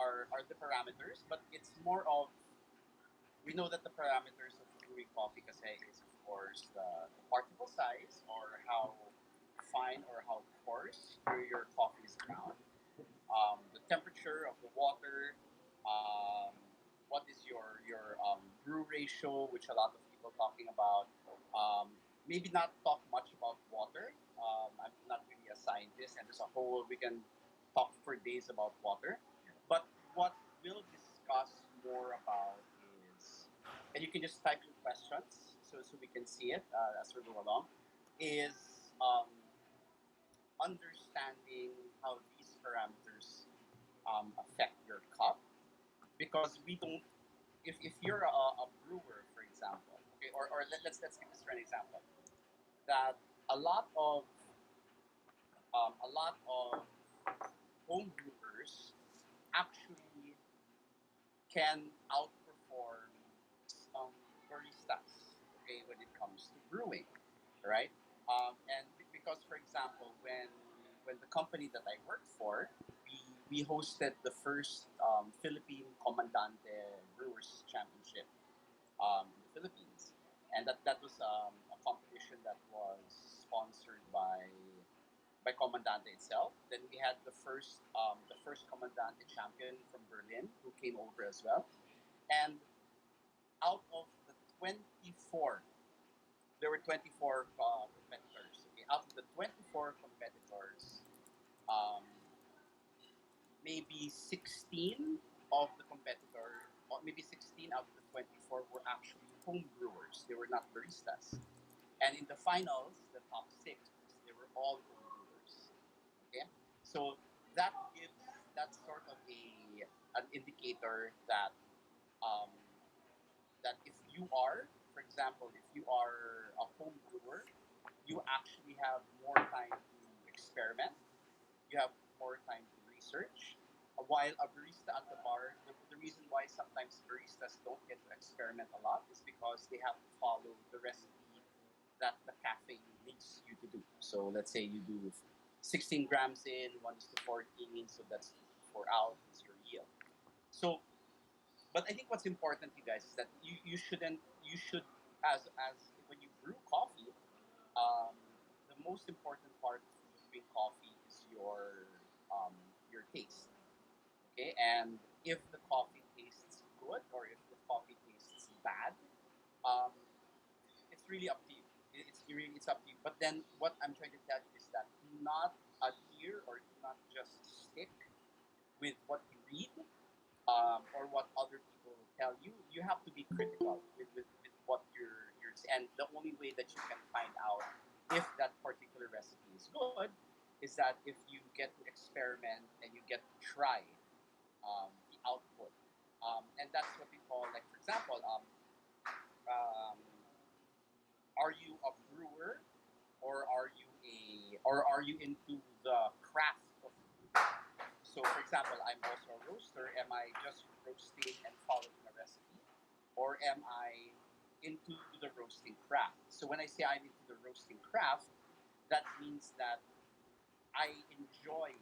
are the parameters, but it's more of we know that the parameters of brewing coffee kasi is of course the particle size or how fine or how coarse your coffee is ground, the temperature of the water, what is your brew ratio, which a lot of people talking about. Maybe not talk much about water. I'm not really a scientist, and as a whole, we can talk for days about water. But what we'll discuss more about is, and you can just type in questions so we can see it as we go along, is understanding how these parameters affect your cup because we don't if you're a brewer for example, okay, or let's give this for an example that a lot of a lot of home brewers actually can outperform some baristas, okay, when it comes to brewing, right? And because, for example, when the company that I worked for, we hosted the first Philippine Comandante Brewers Championship in the Philippines, and that was a competition that was sponsored by Comandante itself. Then we had the first Comandante champion from Berlin who came over as well. And out of the 24, there were 24 competitors. Okay, out of the 24 competitors, um, maybe 16 of the competitors, or maybe 16 out of the 24 were actually home brewers. They were not baristas. And in the finals, the top six, they were all home brewers. Okay, so that gives that sort of an indicator that um, that if you are, for example, if you are a home brewer, you actually have more time to experiment. You have more time to research. While a barista at the bar, the reason why sometimes baristas don't get to experiment a lot is because they have to follow the recipe that the cafe needs you to do. So let's say you do 16 grams in, 1 is to 14, so that's 4 out, is your yield. So but I think what's important, you guys, is that you shouldn't you should as when you brew coffee, um, the most important part of brewing coffee is your taste. Okay, and if the coffee tastes good or if the coffee tastes bad, um, it's really up to you. It's up to you. But then what I'm trying to tell you is that do not adhere or do not just stick with what you read or what other people tell you. You have to be critical with what you're and the only way that you can find out if that particular recipe is good is that if you get to experiment and you get to try the output. And that's what we call, like, for example, um, are you a brewer or are you into the craft of brewing? So, for example, I'm also a roaster. Am I just roasting and following a recipe, or am I into the roasting craft? So when I say I'm into the roasting craft, that means that I enjoy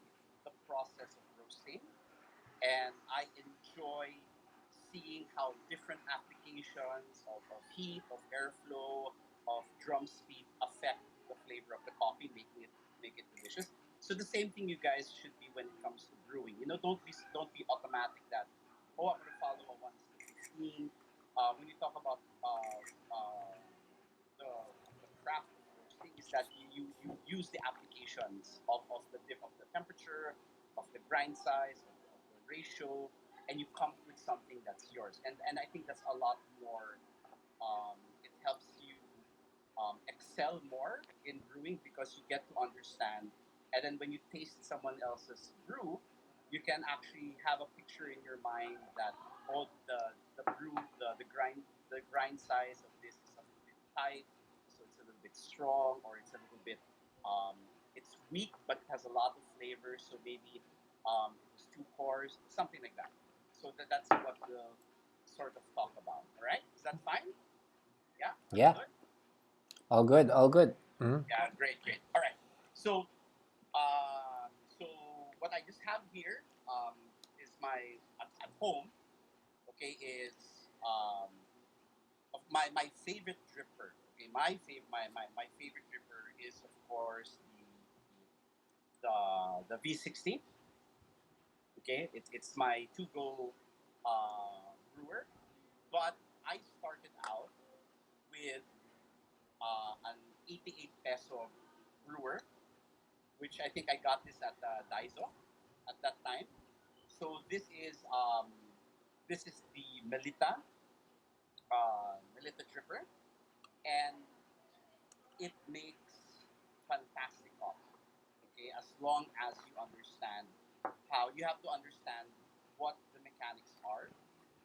the process of roasting and I enjoy seeing how different applications of heat, of airflow, of drum speed affect the flavor of the coffee, make it delicious. So the same thing you guys should be when it comes to brewing. You know, don't be automatic that I'm gonna follow a 1:15. When you talk about the craft of roasting is that you use the applications of the temperature, of the grind size, of the ratio, and you come with something that's yours. And I think that's a lot more. It helps you excel more in brewing because you get to understand. And then when you taste someone else's brew, you can actually have a picture in your mind that all the brew the grind size of this is a little bit tight, so it's a little bit strong, or it's a little bit um, it's weak but it has a lot of flavor. So maybe it was two cores, something like that. So that's what we'll sort of talk about. All right, is that fine? Yeah, that's Yeah, good. all good, all good. Yeah, great, great. All right. So, uh, so what I just have here is my home, okay, is of my favorite dripper. Okay, my favorite dripper is of course the V60. Okay, it's my to go brewer. But I started out with an 88 peso brewer, which I think I got this at Daiso at that time. So this is the Melita dripper, and it makes fantastic coffee. Okay, as long as you understand how you have to understand what the mechanics are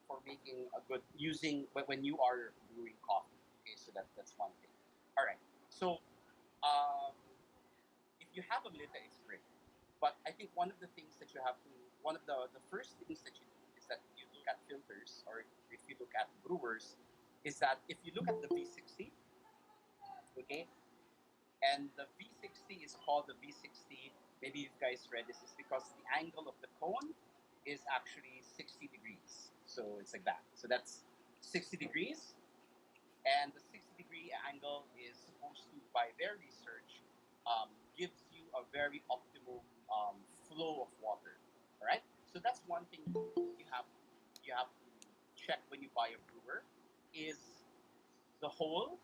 for making a good using when you are brewing coffee. Okay, so that's one thing. All right. So um, if you have a Melita, it's great. But I think one of the things that you have to one of the first things that you do is that you look at filters, or if you look at brewers, is that if you look at the V60, okay, and the V60 is called the V60. Maybe you guys read this is because the angle of the cone is actually 60 degrees. So it's like that. So that's 60 degrees, and the 60-degree angle is supposed to, by their research, gives you a very optimal flow of water. All right. So that's one thing you have to check when you buy a brewer is the hole,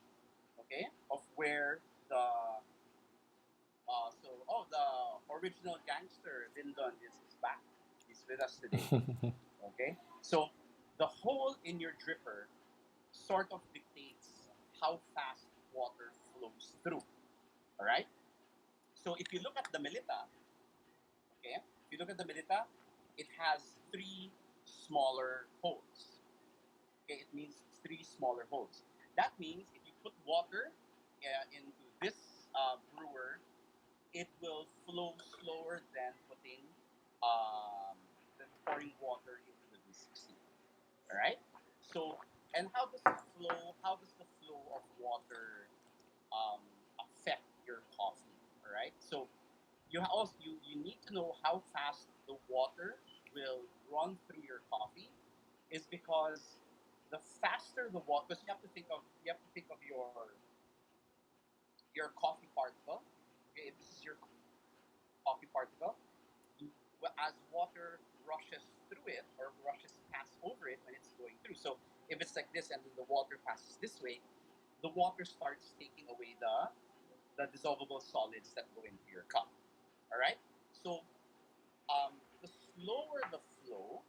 okay, of where the original gangster Lyndon is back. He's with us today. Okay, so the hole in your dripper sort of dictates how fast water flows through. All right. So if you look at the Melita, okay, if you look at the Melita, it has three smaller holes. Okay, it means three smaller holes. That means if you put water into this brewer, it will flow slower than um, pouring water into the V60. All right. So, and how does the flow of water um, affect your coffee? All right. So you need to know how fast the water will run through your coffee, is because the faster the water, because you have to think of your coffee particle. Okay, if this is your coffee particle, as water rushes through it or rushes past over it when it's going through. So if it's like this and then the water passes this way, the water starts taking away the dissolvable solids that go into your cup. All right. So the slower the flow,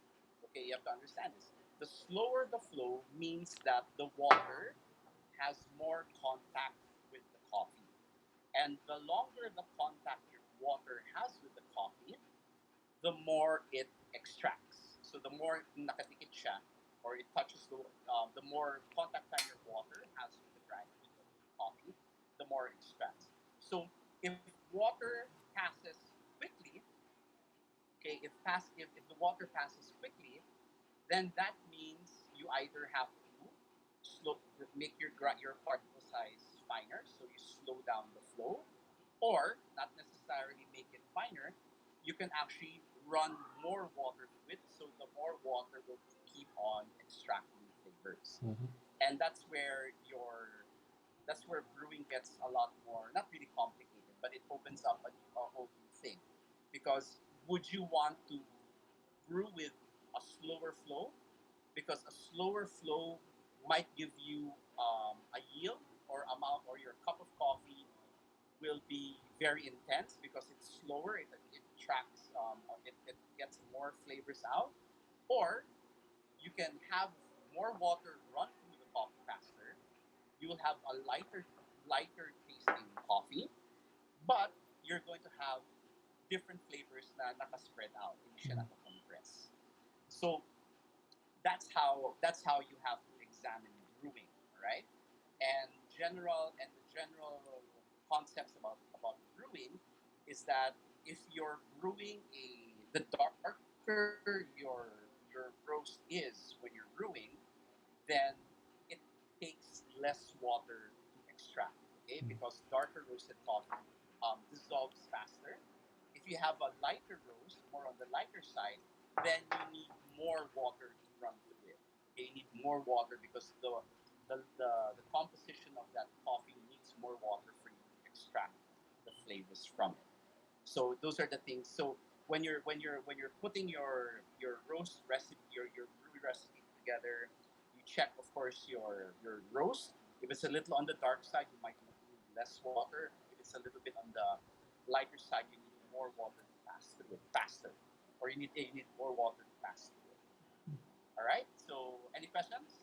okay, you have to understand this. The slower the flow means that the water has more contact with the coffee. And the longer the contact your water has with the coffee, the more it extracts. So the more nakatikit siya, or it touches the more contact time your water has with the grind with the coffee, the more it extracts. So if water passes quickly, okay, if the water passes quickly, then that means you either have to slow make your particle size finer, so you slow down the flow, or not necessarily make it finer. You can actually run more water through it, so the more water will keep on extracting flavors, Mhm. and that's where brewing gets a lot more not really complicated, but it opens up a whole new thing. Because would you want to brew with a slower flow? Because a slower flow might give you a yield or amount, or your cup of coffee will be very intense because it's slower. It tracks, it gets more flavors out. Or you can have more water run through the coffee faster. You will have a lighter tasting coffee, but you're going to have different flavors na naka-spread out, hindi siya naka-compress. So that's how you have to examine brewing, right? And the general concepts about brewing is that if you're brewing the darker your roast is when you're brewing, then it takes less water to extract. Okay, because darker roasted coffee dissolves faster. If you have a lighter roast, more on the lighter side, then you need more water to run through it. Okay, you need more water because the composition of that coffee needs more water for you to extract the flavors from it. So those are the things. So when you're putting your roast recipe, your brew recipe together, you check, of course, your roast. If it's a little on the dark side, you might need less water. If it's a little bit on the lighter side, you need more water to pass through it faster, or you need more water to pass through it. All right. So any questions?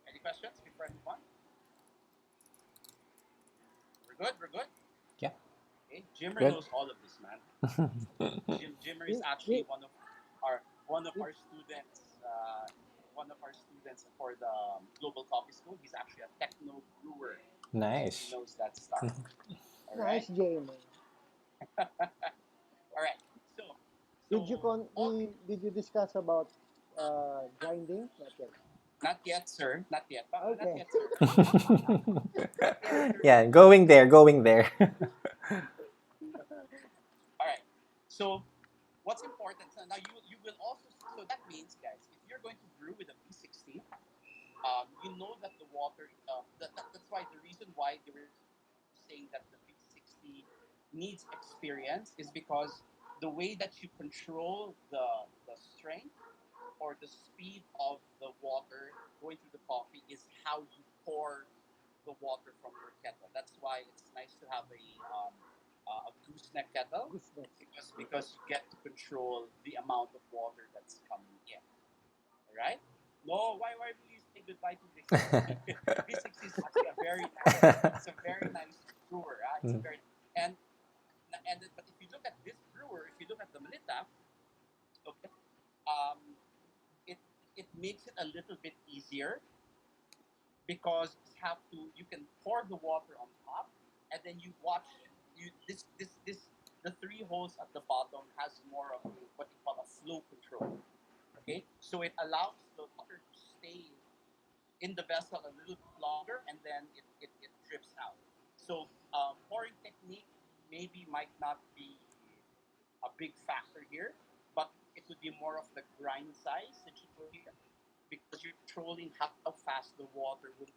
Any questions before I move on? We're good. We're good. Yeah, Okay. Jimmer good. knows all of this, man. Jimmer is We, actually we, one of our students. One of our students for the Global Coffee School. He's actually a techno brewer, so he Nice. knows that stuff. All right. nice, Jamie. All right. So Did you so all did you discuss about grinding? Not yet. not yet, sir. Not yet. Not Okay. yet, sir. Not yet, sir. Yeah, going there, going there. All right. So what's important? So now you will also, so that means, guys, if you're going to brew with a V60, you know that the water, that's why the reason why they were saying that the V60 needs experience is because the way that you control the strength or the speed of the water going through the coffee is how you pour the water from your kettle. That's why it's nice to have a gooseneck kettle, Gooseneck. because you get to control the amount of water that's coming in. All right? No, why will you say goodbye to V60? V60 is actually a very nice. It's a very nice brewer. It's a Mm. very and but if you look at this brewer, if you look at the Melita, okay, um, it it makes it a little bit easier because you can pour the water on top, and then you watch you this the three holes at the bottom has more of what you call a flow control. Okay, so it allows the water to stay in the vessel a little bit longer, and then it drips out. So pouring technique maybe might not be a big factor here, but it would be more of the grind size that you put here because you're controlling how fast the water will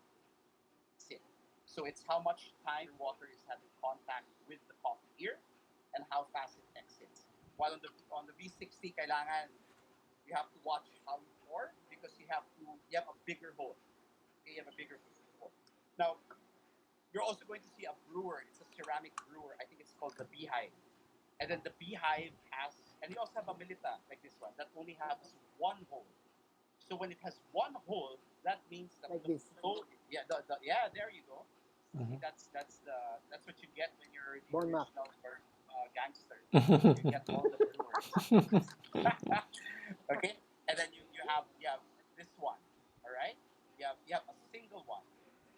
sit. So it's how much time your water is having contact with the coffee here and how fast it exits. While on the V60, kailangan you have to watch how you pour because you have a bigger hole. Okay, you have a bigger hole. Now you're also going to see a brewer. It's a ceramic brewer. I think it's called the Beehive. And then the Beehive has, and you also have a Milita like this one that only has one hole. So when it has one hole, that means that Like the this. flow. Yeah, yeah. There you go. See, Mhm. that's what you get when you're the Bon map. original or gangster. You get all the brewers. Okay, and then you have this one. All right, you have a single one.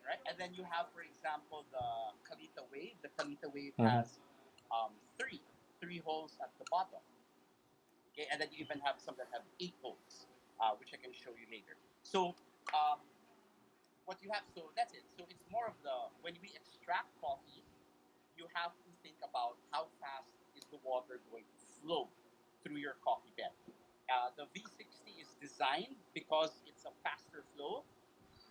All right, and then you have, for example, the Kalita Wave. The Kalita Wave Mhm. has three holes at the bottom. Okay, and then you even have some that have eight holes, which I can show you later. So um, what you have, so that's it. So it's more of when we extract coffee, you have to think about how fast is the water going to flow through your coffee bed. The V60 is designed because it's a faster flow.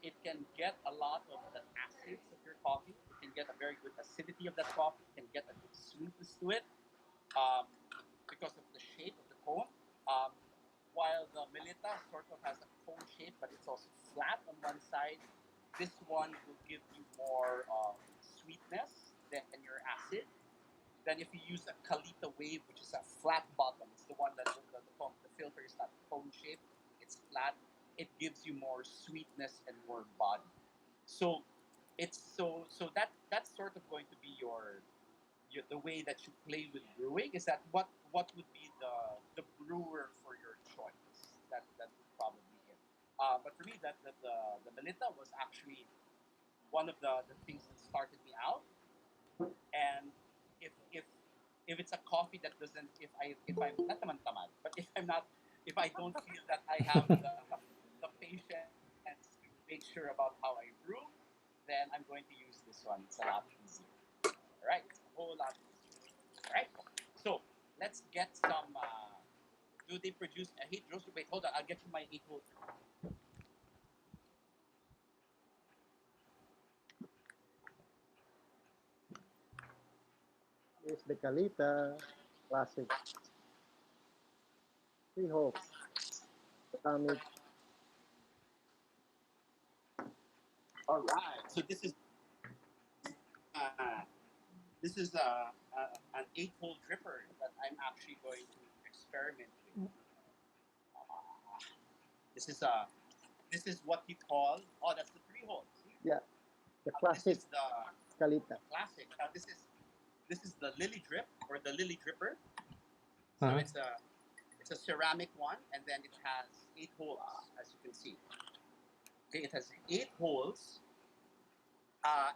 It can get a lot of the acids of your coffee. It can get a very good acidity of that coffee. It can get a good sweetness to it, um, because of the shape of the cone. Um, while the Melita sort of has a cone shape, but it's also flat on one side, this one will give you more sweetness than your acid. Then if you use a Kalita Wave, which is a flat bottom, it's the one that the filter is not cone shaped, it's flat. It gives you more sweetness and more body. So that's sort of going to be the way that you play with brewing. Is that what would be the brewer for your choice? That would probably be it. But for me, the Melita was actually one of the things that started me out. And if it's a coffee that doesn't, if I'm not naman tamad, but if I don't feel that I have the patience to make sure about how I brew, then I'm going to use this one. It's a lot easier. All right, it's a whole lot easier. All right, so let's get some. do they produce a heat roaster? Wait, hold on. I'll get you my 8-hole. Here's the Calita Classic. 3 holes. Atomic. All right. So uh, this is an 8-hole dripper that I'm actually going to experiment with. This is this is what you call, oh, that's the 3-hole. See? Yeah, the This classic is the Calita. classic. Now this is the lily drip or the lily dripper. So Mhm. it's a ceramic one, and then it has 8 holes, as you can see. Okay, it has 8 holes,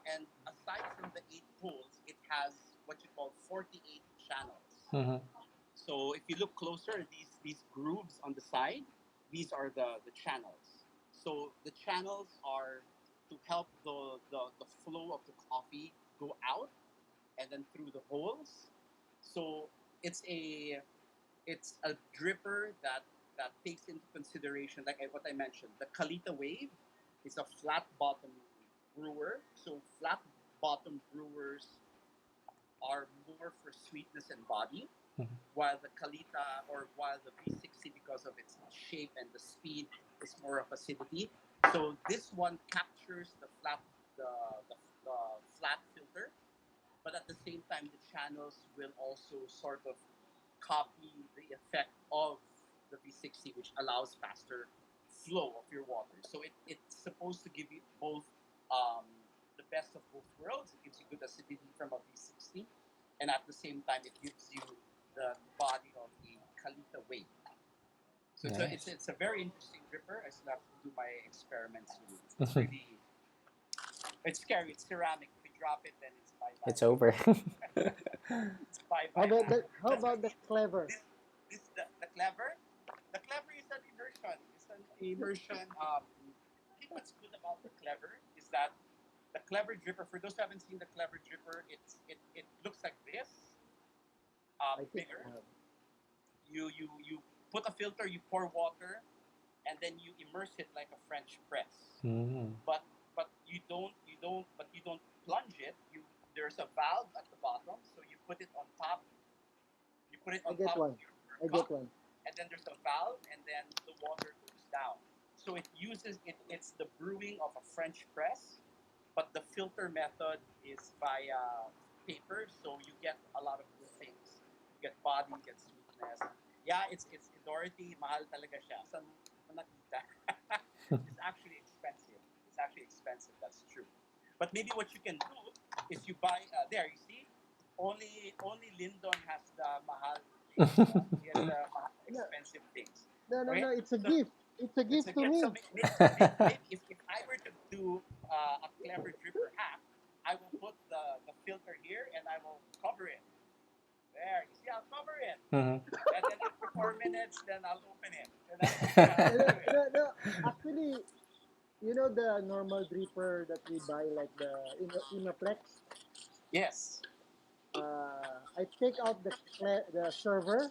and aside from the 8 holes, it has what you call 48 channels. Mhm. So if you look closer, these grooves on the side, these are the channels. So the channels are to help the flow of the coffee go out and then through the holes. So it's a it's a dripper that takes into consideration, like what I mentioned, the Kalita wave is a flat bottom brewer. So flat bottom brewers are more for sweetness and body, Mhm. while the Kalita or while the V60, because of its shape and the speed, is more of acidity. So this one captures the, the flat filter, but at the same time, the channels will also sort of copy the effect of the V60, which allows faster flow of your water. So it's supposed to give you both um, the best of both worlds. It gives you good acidity from a V60, and at the same time, it gives you the body of a Kalita wave. So Nice. it's a very interesting dripper. I still have to do my experiments with it. It's really it's scary. It's ceramic. If you drop it, then it's bye bye. It's over. It's bye bye. How about the Clever? The clever? The clever is an immersion. It's an immersion. I think what's good about the clever is that the clever dripper. For those who haven't seen the clever dripper, it looks like this. I think Bigger. You put a filter. You pour water, and then you immerse it like a French press. Mhm. But you don't plunge it. There's a valve at the bottom, so you put it on top. You put it I on get top one. of your I cup, get one. and then there's a valve, and then the water goes down. So it uses it. It's the brewing of a French press, but the filter method is via paper, so you get a lot of good things. You get body, you get sweetness. Yeah, it's Dorothy. Mahal talaga siya. Saan mo nakita? It's actually expensive. It's actually expensive. That's true. But maybe what you can do is you buy. There, you see, only Lyndon has the mahal things. He has the No, expensive things. no. Okay, It's a so gift. It's a it's gift a to gift. So me. maybe if I were to do a clever dripper hack, I will put the filter here and I will cover it. There, you see, I'll cover it. Mhm. And then after 4 minutes, then I'll open it. And that's how No, I'll do it. no. Actually, you know the normal dripper that we buy, like the Inaplex. Yes. I take out the server,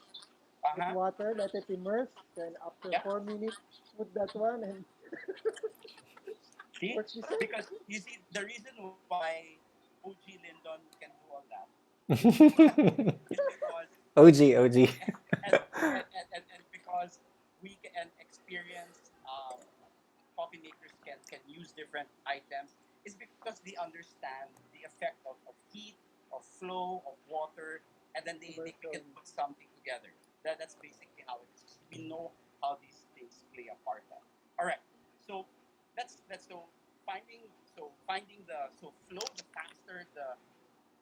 Uh put huh. water, let it immerse, then after Yeah. 4 minutes, put that one and See, works the same. because you see the reason why OG Lyndon can do all that is because OG, OG. and because we and experienced coffee makers can use different items is because they understand the effect of heat, of flow, of water, and then they can Immersion. put something together. That's basically how it is. We know how these things play a part. All right, so that's finding the flow. The faster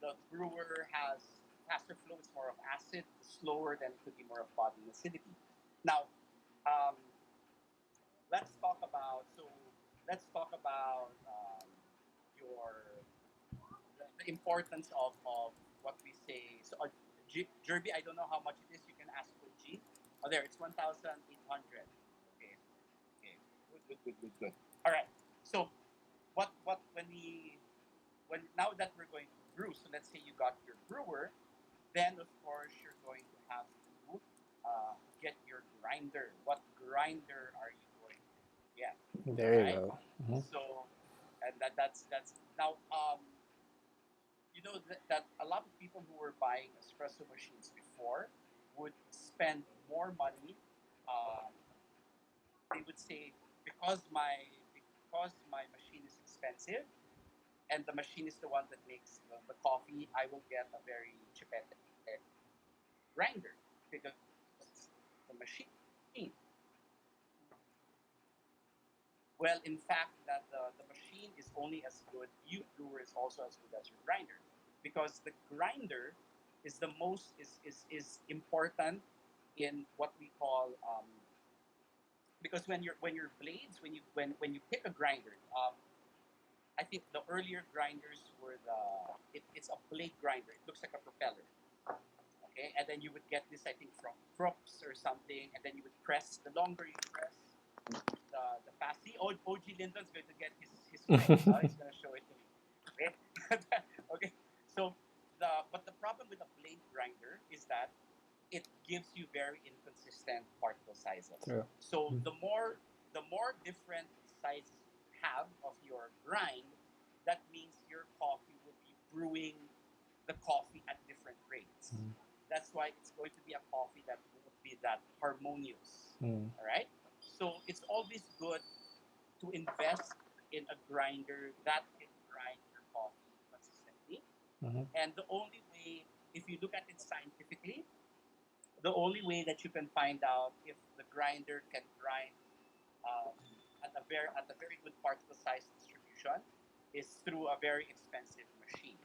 the brewer has faster flow, it's more of acid. Slower, then it could be more of body and acidity. Now, um, let's talk about your the importance of what we say. So, Jerby, I don't know how much it is. You can ask for G. Oh, there, it's 1,800. Okay, okay, good. All right. So, what when now that we're going to brew, so let's say you got your brewer, then of course you're going to have to get your What grinder are you going to get? All There you right. go. Mhm. So, and that's now. You know that a lot of people who were buying espresso machines before would spend more money. Um, they would say because my machine is expensive and the machine is the one that makes the coffee, I will get a very chipete grinder because the machine. Well, in fact, that the machine is only as good. You brewer is also as good as your grinder, because the grinder is the most is important in what we call because when your blades when you pick a grinder, I think the earlier grinders were it's a blade grinder. It looks like a propeller. Okay, and then you would get this I think from Crooks or something, and then you would press. The longer you press, the fast. See, OG Lyndon's going to get his friend. He's going to show it to me. Okay, okay. So the problem with a blade grinder is that it gives you very inconsistent particle sizes. True. So the more different sizes you have of your grind, that means your coffee will be brewing the coffee at different rates. Mm. That's why it's going to be a coffee that won't be that harmonious. Mm. All right. So it's always good to invest in a grinder that can grind your coffee consistently. Mhm. And the only way, if you look at it scientifically, the only way that you can find out if the grinder can grind um, at a very good particle size distribution is through a very expensive machine.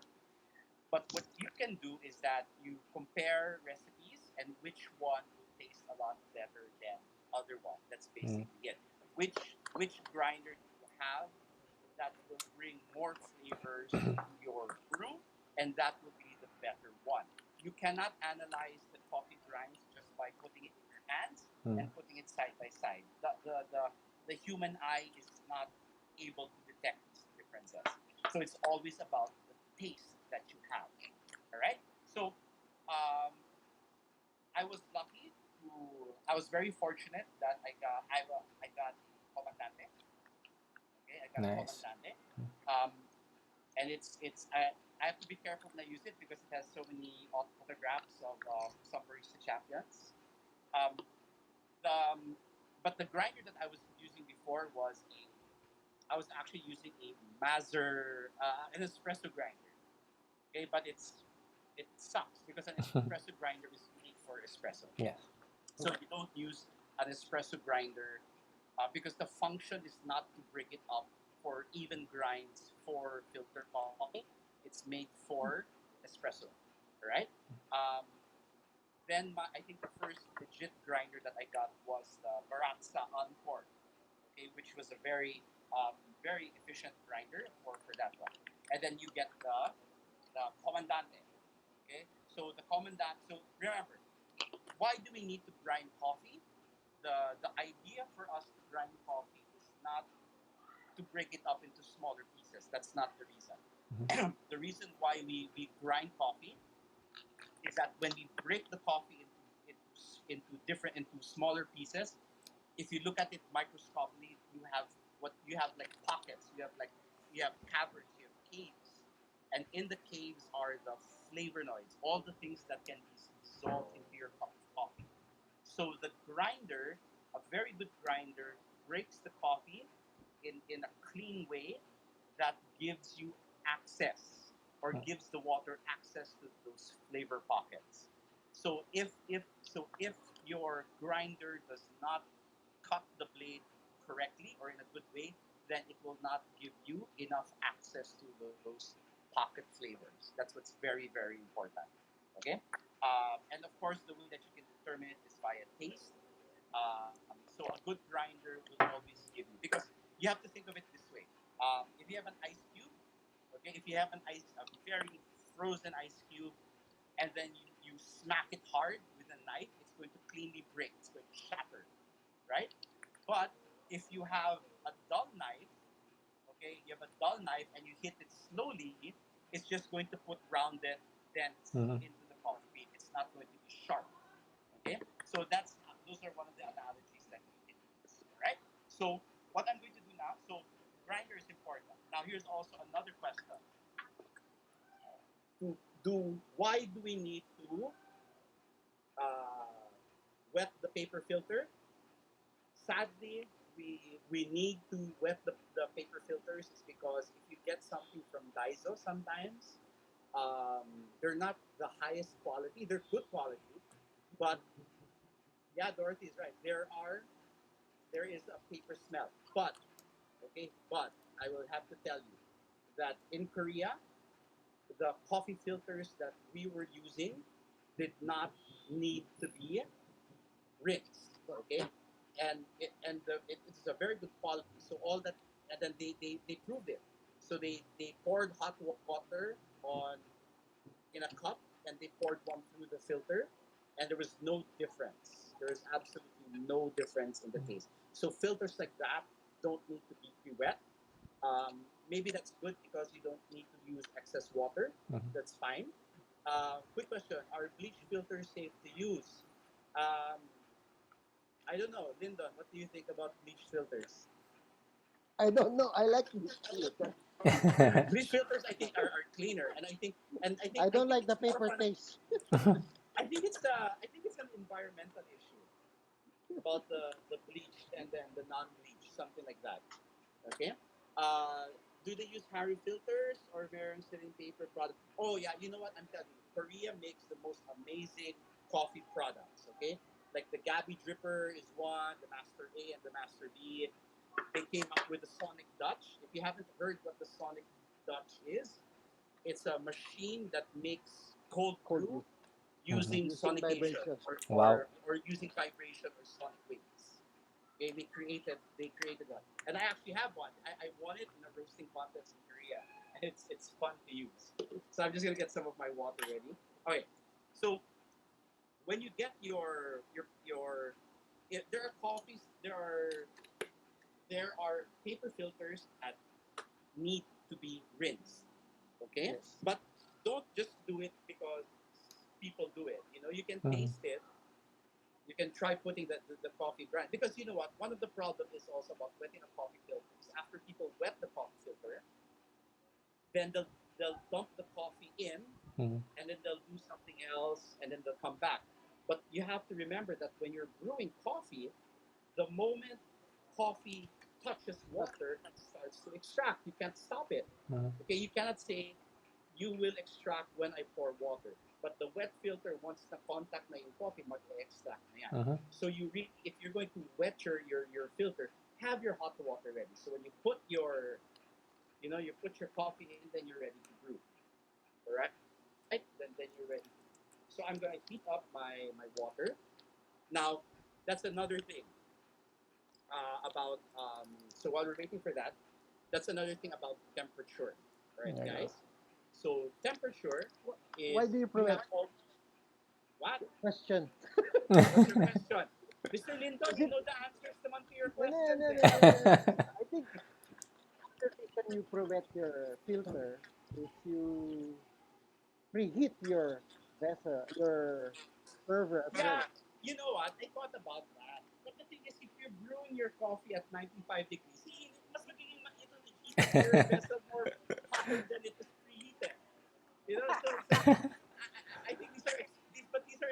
But what you can do is that you compare recipes and which one will taste a lot better than other one. That's Mm. basically it. Which grinder do you have that will bring more flavors to your brew, and that will be the better one. You cannot analyze the coffee grinds just by putting it in your hands Mm. and putting it side by side. The human eye is not able to detect these differences. So it's always about the taste that you have. All right. So um, I was very fortunate that I got comandante. Okay, I got a Nice. comandante. Um, and I have to be careful when I use it because it has so many autographs of some barista champions. Um, the but the grinder that I was using before I was actually using a Mazer an espresso grinder. Okay, but it sucks because an espresso grinder is made for espresso. Yes. So you don't use an espresso grinder because the function is not to break it up for even grinds for filter coffee. It's made for espresso, right? Um, I think the first legit grinder that I got was the Baratza Encore, okay, which was a very efficient grinder for that one. And then you get the Comandante, okay. So the Commandant. So remember, why do we need to grind coffee? The idea for us to grind coffee is not to break it up into smaller pieces. That's not the reason. The reason why we grind coffee is that when we break the coffee into smaller pieces, if you look at it microscopically, you have like pockets, you have caverns, you have caves, and in the caves are the flavonoids, all the things that can be dissolved into your cup of coffee. So the grinder, a very good grinder, breaks the coffee in a clean way that gives you access or gives the water access to those flavor pockets. So if your grinder does not cut the blade correctly or in a good way, then it will not give you enough access to those pocket flavors. That's what's very important. Okay, and of course the way that you can determine it is via taste. So a good grinder will always give you because you have to think of it this way. If you have an ice cube, okay, if you have a very frozen ice cube, and then you smack it hard with a knife, it's going to cleanly break. It's going to shatter, right? But if you have a dull knife, okay, you have a dull knife and you hit it slowly, it's just going to put rounded dents Mhm. into the coffee bean. It's not going to be sharp. Okay, so those are one of the analogies why do we need to uh, wet the paper filter? Sadly, we need to wet the paper filters is because if you get something from Daiso sometimes, um, they're not the highest quality. They're good quality, but yeah, Dorothy is right. There is a paper smell. But okay, but I will have to tell you that in Korea, the coffee filters that we were using did not need to be rinsed. Okay, it's a very good quality. So all that, and then they proved it. So they poured hot water on in a cup and they poured one through the filter, and there was no difference. There is absolutely no difference in the taste. So filters like that don't need to be pre-wet. Maybe that's good because you don't need to use excess water. Mhm. That's fine. Quick question: are bleach filters safe to use? Um, I don't know, Lyndon. What do you think about bleach filters? I don't know. I like this filter. Bleach filters, I think, are cleaner, and I I don't think like it's the more of paper an taste. I think it's an environmental issue about the bleached and then the non-bleached, something like that. Okay. Do they use Harry filters or Maren sitting paper product? Oh yeah, you know what? I'm telling you, Korea makes the most amazing coffee products. Okay, like the Gabby Dripper is one, the Master A and the Master B. They came up with the Sonic Dutch. If you haven't heard what the Sonic Dutch is, it's a machine that makes cold Cold brew brew Mhm. using using sonication vibration. Wow. or using vibration or sonic waves. Okay, they created that, and I actually have one. I won it in a roasting contest in Korea, and it's fun to use. So I'm just gonna get some of my water ready. Okay, so when you get your there are coffees there are paper filters that need to be rinsed. Okay, Yes. but don't just do it because people do it. You know, you can Mhm. taste it. You can try putting the coffee brand because you know what? One of the problems is also about wetting a coffee filter. Is after people wet the coffee filter, then they'll dump the coffee in, Mhm. and then they'll do something else, and then they'll come back. But you have to remember that when you're brewing coffee, the moment coffee touches water, it starts to extract. You can't stop it. Mhm. Okay, you cannot say you will extract when I pour water. But the wet filter, once na contact na yung coffee, mag-extract na yan. Mhm. So if you're going to wet your filter, have your hot water ready. So when you put you put your coffee in, then you're ready to brew. Correct? Right? Then you're ready. So I'm going to heat up my water. Now, that's another thing so while we're waiting for that, that's another thing about temperature. All right, There you go. guys. So temperature Why is do you you prevent? have all what? Question. What's your question? Mr. Lyndon, Is you it? know the answers naman to your No, no, questions no, eh. no, no, no. I think the reason you prevent your filter is you preheat your vessel, your server as well. Yeah, you know what? I thought about that. But the thing is, if you're brewing your coffee at 95 degrees, mas magiging it'll heat up your vessel more hotter than it is preheated. You know, so I think these are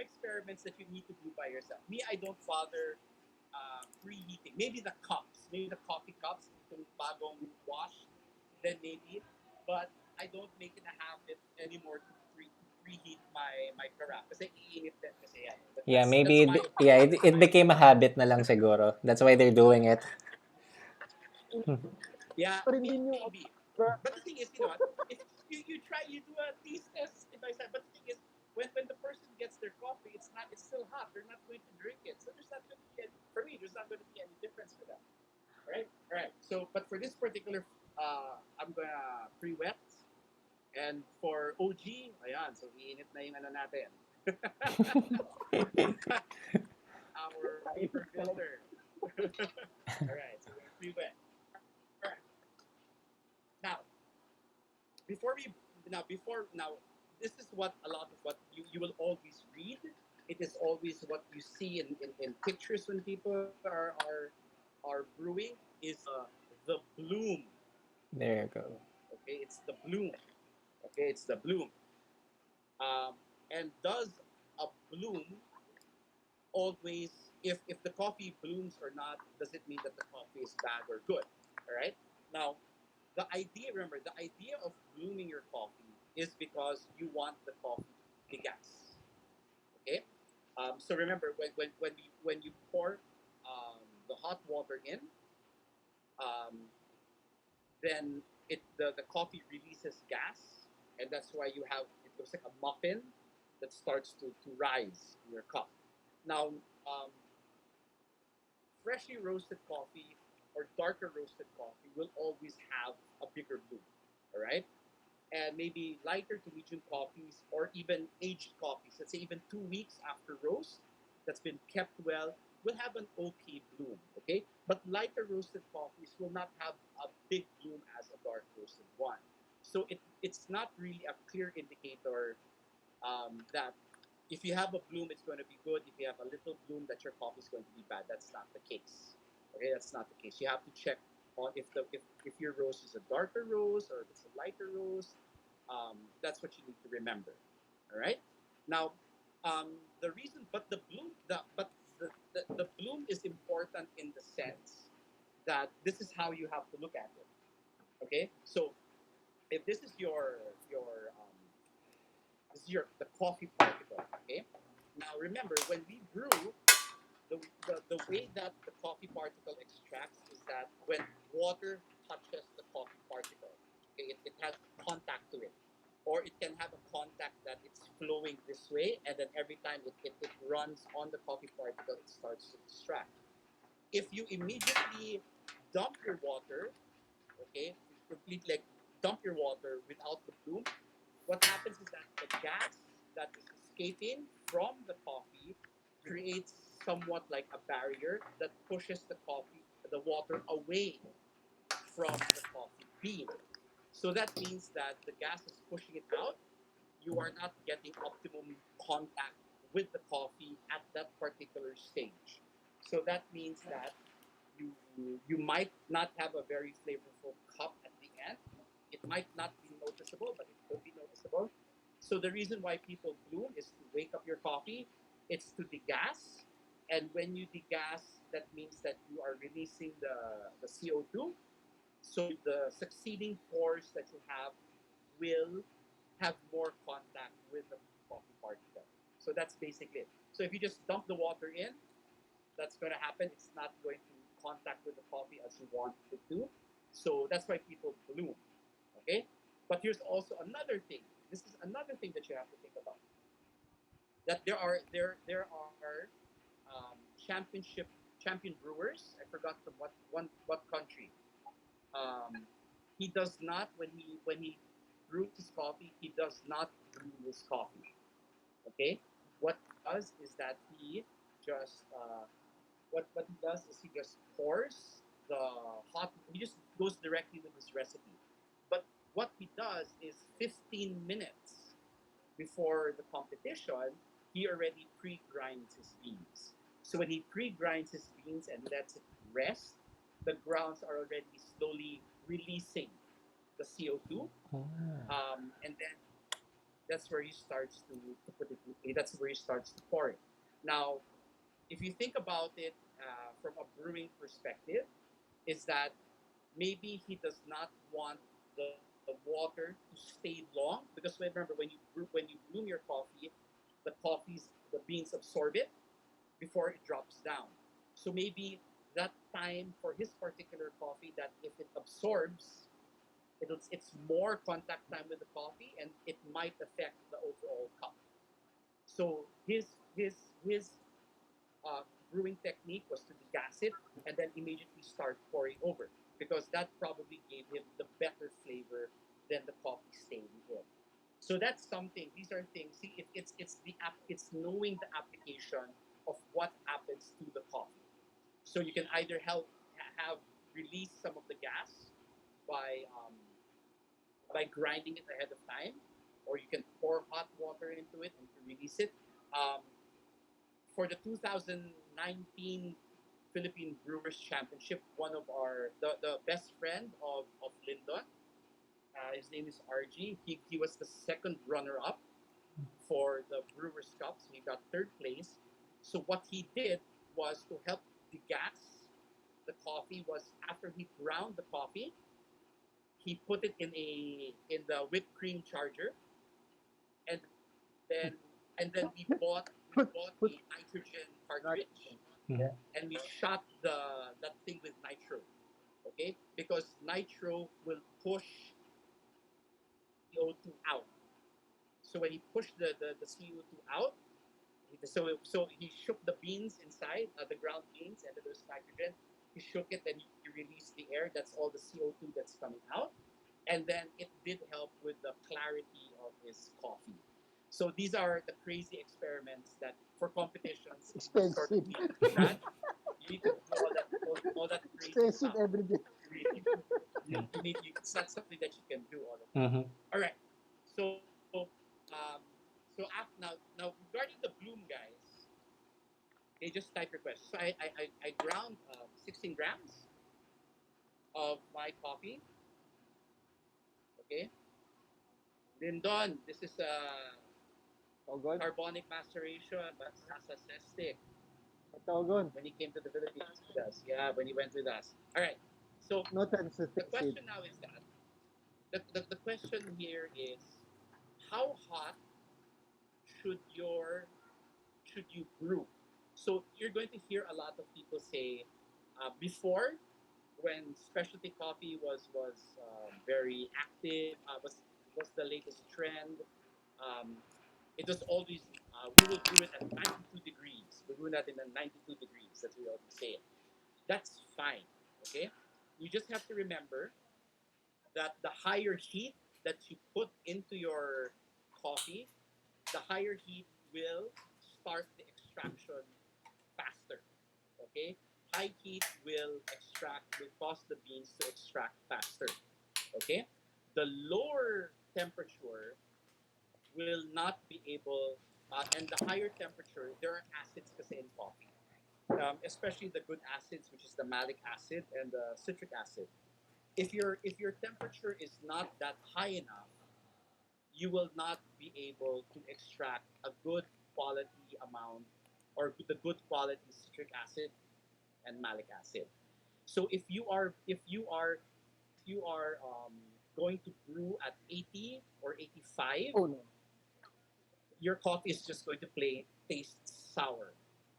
experiments that you need to do by yourself. Me, I don't bother preheating. Maybe the cups, maybe the coffee cups, itong bagong wash, then maybe. But I don't make it a habit anymore to preheat my carafe. Kasi iinit din kasi yan. But Yeah, that's maybe my yeah, opinion. it became a habit na lang siguro. That's why they're doing it. Yeah, Pero din yung maybe. observer. But the thing is, you know what? If you try, you do a taste test if I said. But the thing is, when the person gets their coffee, it's still hot. They're not going to drink it, so there's not going to be any, for me. There's not going to be any difference for them. All right. So, but for this particular, I'm gonna pre-wet, and for OG, ayan. So iinit na yung ano natin. Our paper filter. All right. So we're pre-wet. All right. Now, before we now this is what a lot of what you will always read. It is always what you see in pictures when people are brewing is the bloom. There you go. Okay, it's the bloom. Okay, it's the bloom. And does a bloom always, if the coffee blooms or not, does it mean that the coffee is bad or good? All right. Now, the idea, remember, the idea of blooming your coffee is because you want the coffee to gas. Okay. So remember, when you pour the hot water in, um, then the coffee releases gas, and that's why you have, it looks like a muffin that starts to rise in your cup. Now, um, freshly roasted coffee or darker roasted coffee will always have a bigger bloom. All right. And maybe lighter to medium coffees or even aged coffees, let's say even 2 weeks after roast, that's been kept well, will have an okay bloom. Okay. But lighter roasted coffees will not have a big bloom as a dark roasted one. So it's not really a clear indicator that if you have a bloom, it's going to be good. If you have a little bloom, that your coffee is going to be bad. That's not the case. Okay, that's not the case. You have to check on if your roast is a darker roast or if it's a lighter roast. That's what you need to remember. All right. Now, the reason, but the bloom, the bloom is important in the sense that this is how you have to look at it. Okay. So if this is your the coffee particle. Okay. Now remember, when we brew, the way that the coffee particle extracts is that when water touches the coffee particle, okay, it has contact to it. Or it can have a contact that it's flowing this way, and then every time it runs on the coffee particle, it starts to extract. If you immediately dump your water, okay, completely like dump your water without the bloom, what happens is that the gas that is escaping from the coffee creates somewhat like a barrier that pushes the water away from the coffee bean. So that means that the gas is pushing it out. You are not getting optimum contact with the coffee at that particular stage. So that means that you you might not have a very flavorful cup at the end. It might not be noticeable, but it could be noticeable. So the reason why people bloom is to wake up your coffee. It's to degas, and when you degas, that means that you are releasing the CO2. So the succeeding pores that you have will have more contact with the coffee particle. So that's basically it. So if you just dump the water in, that's going to happen. It's not going to contact with the coffee as you want it to. So that's why people bloom. Okay? But here's also another thing. This is another thing that you have to think about. That there are championship champion brewers. I forgot from what country. Um, he does not when he brews his coffee. He does not brew his coffee. Okay. What he does is that he just what he does is he just pours the hot. He just goes directly with his recipe. But what he does is 15 minutes before the competition, he already pre-grinds his beans. So when he pre-grinds his beans and lets it rest, the grounds are already slowly releasing the CO2, Ah. and then that's where he starts to put it. That's where he starts to pour it. Now, if you think about it from a brewing perspective, is that maybe he does not want the water to stay long because remember when you bloom your coffee, the beans absorb it before it drops down. So maybe that time for his particular coffee that if it absorbs, it's more contact time with the coffee and it might affect the overall cup. So his uh, brewing technique was to degas it and then immediately start pouring over because that probably gave him the better flavor than the coffee staying in. So that's something. These are things. See, it's knowing the application of what happens to the coffee. So you can either have release some of the gas by by grinding it ahead of time, or you can pour hot water into it and to release it. Um, for the 2019 Philippine Brewers Championship, one of the best friend of Lyndon, his name is RG. He was the second runner up for the Brewers Cup. So he got third place. So what he did was to help degas the coffee was after he ground the coffee, he put it in the whipped cream charger, and then we bought Put a nitrogen not cartridge, Mhm. and we shot that thing with nitro. Okay, because nitro will push CO2 out. So when he pushed the CO2 out, so he shook the beans inside, the ground beans, and then there's nitrogen. He shook it, and he released the air. That's all the CO2 that's coming out, and then it did help with the clarity of his coffee. So these are the crazy experiments that for competitions you sort of expensive. need to do that. You need to do all that crazy Expensive stuff. every day. Really, it's not something that you can do all the time. Mhm. All right. So now regarding the bloom guys, they just type requests. So I ground 16 grams of my coffee. Okay. Lyndon, this is Togon. carbonic maceration, but Sasa cystic Togon. when he came to the Philippines with us. Yeah, when he went with us. All right. So Not an the succeed. question now is that the question here is how hot should your should you brew? So you're going to hear a lot of people say before when specialty coffee was very active, was the latest trend. Um, it was always we will brew it at 92 degrees. We brew that in 92 degrees. That's what we always say it. That's fine. Okay, you just have to remember that the higher heat that you put into your coffee, the higher heat will start the extraction faster. Okay, high heat will cause the beans to extract faster. Okay, the lower temperature will not be able, and the higher temperature, there are acids kasi in coffee, especially the good acids, which is the malic acid and the citric acid. If your temperature is not that high enough, you will not be able to extract a good quality amount or the good quality citric acid and malic acid. So if you are going to brew at 80 or 85, Oh no. your coffee is just going to taste sour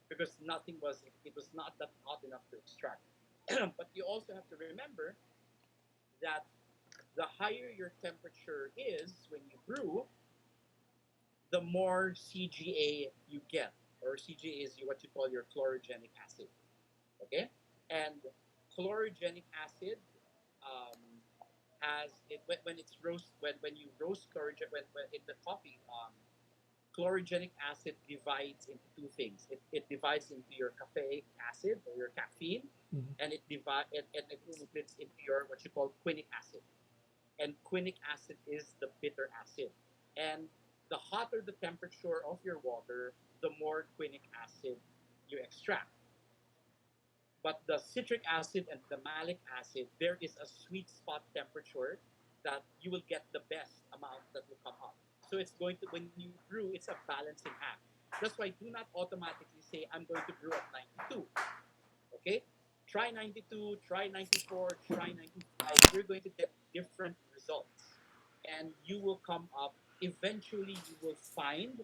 because nothing was it was not that hot enough to extract. But you also have to remember that the higher your temperature is when you brew, the more CGA you get, or CGA is what you call your chlorogenic acid. Okay, and chlorogenic acid um, has it when it's when you roast when in the coffee. Chlorogenic acid divides into two things. It divides into your caffeic acid or your caffeine, Mhm. and it splits into your what you call quinic acid. And quinic acid is the bitter acid. And the hotter the temperature of your water, the more quinic acid you extract. But the citric acid and the malic acid, there is a sweet spot temperature that you will get the best amount that will come up. So it's going to when you brew, it's a balancing act. That's why do not automatically say I'm going to brew at 92. Okay? Try 92, try 94, try 95. You're going to get different results. And you will come up, eventually, you will find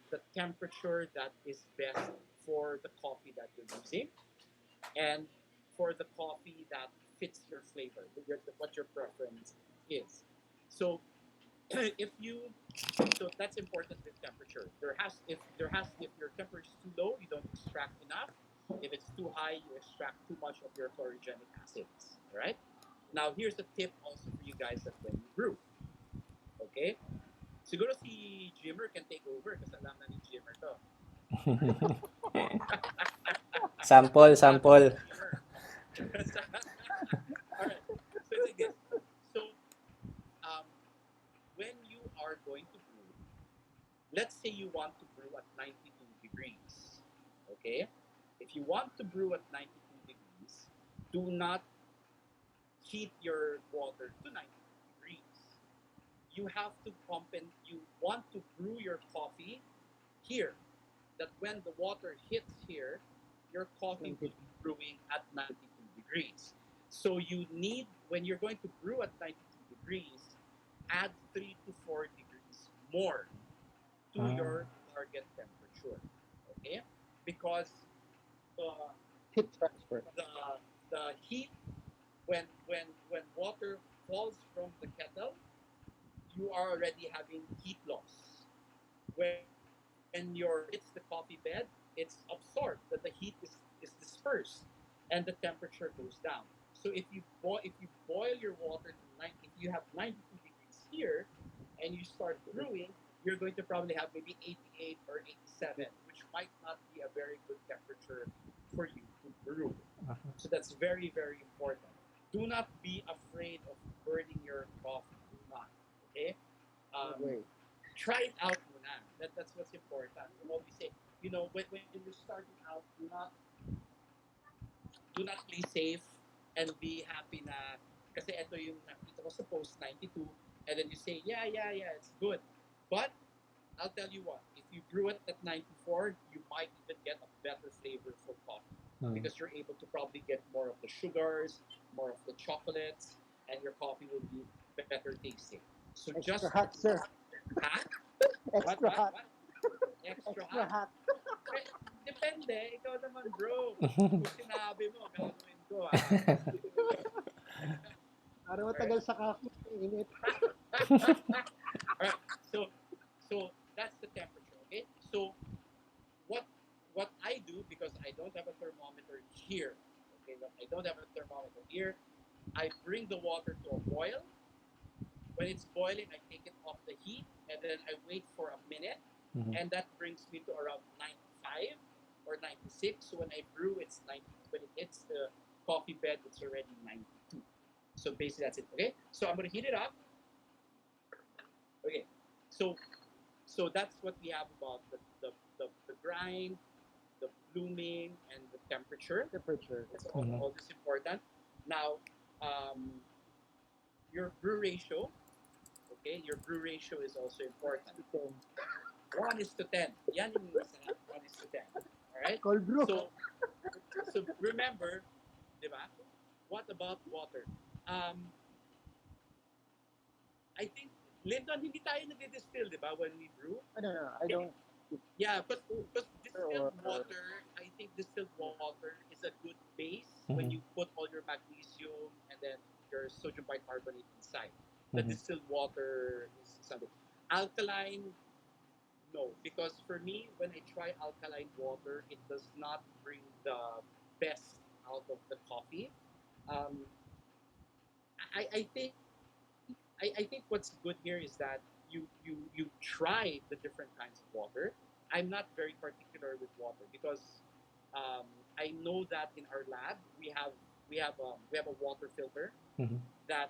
the temperature that is best for the coffee that you're using and for the coffee that fits your flavor, what your preference is. So if you so that's important with temperature. If your temperature is too low, you don't extract enough. If it's too high, you extract too much of your chlorogenic acids. All right. Now here's a tip also for you guys that when you brew. Okay. Siguro si Jimmer can take over kasi alam na ni Jimmer to. Sample, Sabi ni sample. Jimmer. All right. So it's like this. So um, when you are going to brew, let's say you want to brew at 92 degrees. Okay? If you want to brew at 92 degrees, do not heat your water to 92 degrees. you have to pump in. You want to brew your coffee here. That when the water hits here, your coffee will be brewing at 92 degrees. So you need, when you're going to brew at 92 degrees, add 3 to 4 degrees more to Ah. your target temperature. Okay? Because the Heat transfer. the the heat, when water falls from the kettle, you are already having heat loss. When your water hits the coffee bed, it's absorbed, that the heat is dispersed, and the temperature goes down. So if you boil your water to if you have 92 degrees here, and you start brewing, you're going to probably have maybe 88 or 87, which might not be a very good temperature for you to brew. Uh-huh. So that's very, very important. Do not be afraid of burning your coffee. Do not. Okay? No Um, way. try it out muna. That's what's important. We always say, when you're starting out, do not play safe and be happy na kasi ito yung nakita ko sa post 92, and then you say, yeah, yeah, yeah, it's good. But I'll tell you what, if you brew it at 94, you might even get a better flavor for coffee Mm. because you're able to probably get more of the sugars, more of the chocolates, and your coffee will be better tasting. So Extra just, hot, sir. ha? What, Extra what, hot. what? Extra Extra hot? hot. Eh, depende. Ikaw naman, bro. Kung sinabi mo, gagawin ko, ha? Para Alright? matagal sa coffee, init. Alright. So that's the temperature, okay? So what what I do, because I don't have a thermometer here, okay, I don't have a thermometer here, I bring the water to a boil. When it's boiling, I take it off the heat, and then I wait for a minute, Mhm. and that brings me to around 95 or 96. So when I brew, it's 90. When it hits the coffee bed, it's already 92. So basically, that's it. Okay. So I'm gonna heat it up. Okay. So so that's what we have about the grind, the blooming, and the temperature. Temperature. It's Mhm. all this important. Now, um, your brew ratio. Okay, your brew ratio is also important. Okay. 1:10. Yan yung masarap. 1:10. Alright? Cold brew. So remember, di ba? What about water? Um, I think, Lyndon, hindi tayo nag-distill, di ba, when we brew? No, I don't. Yeah, but Or distilled water, I think distilled water is a good base when Mhm. you put all your magnesium and then your sodium bicarbonate inside. The Mhm. distilled water is something. Alkaline, no, because for me, when I try alkaline water, it does not bring the best out of the coffee. Um, I think what's good here is that you try the different kinds of water. I'm not very particular with water because um, I know that in our lab we have a water filter Mhm. that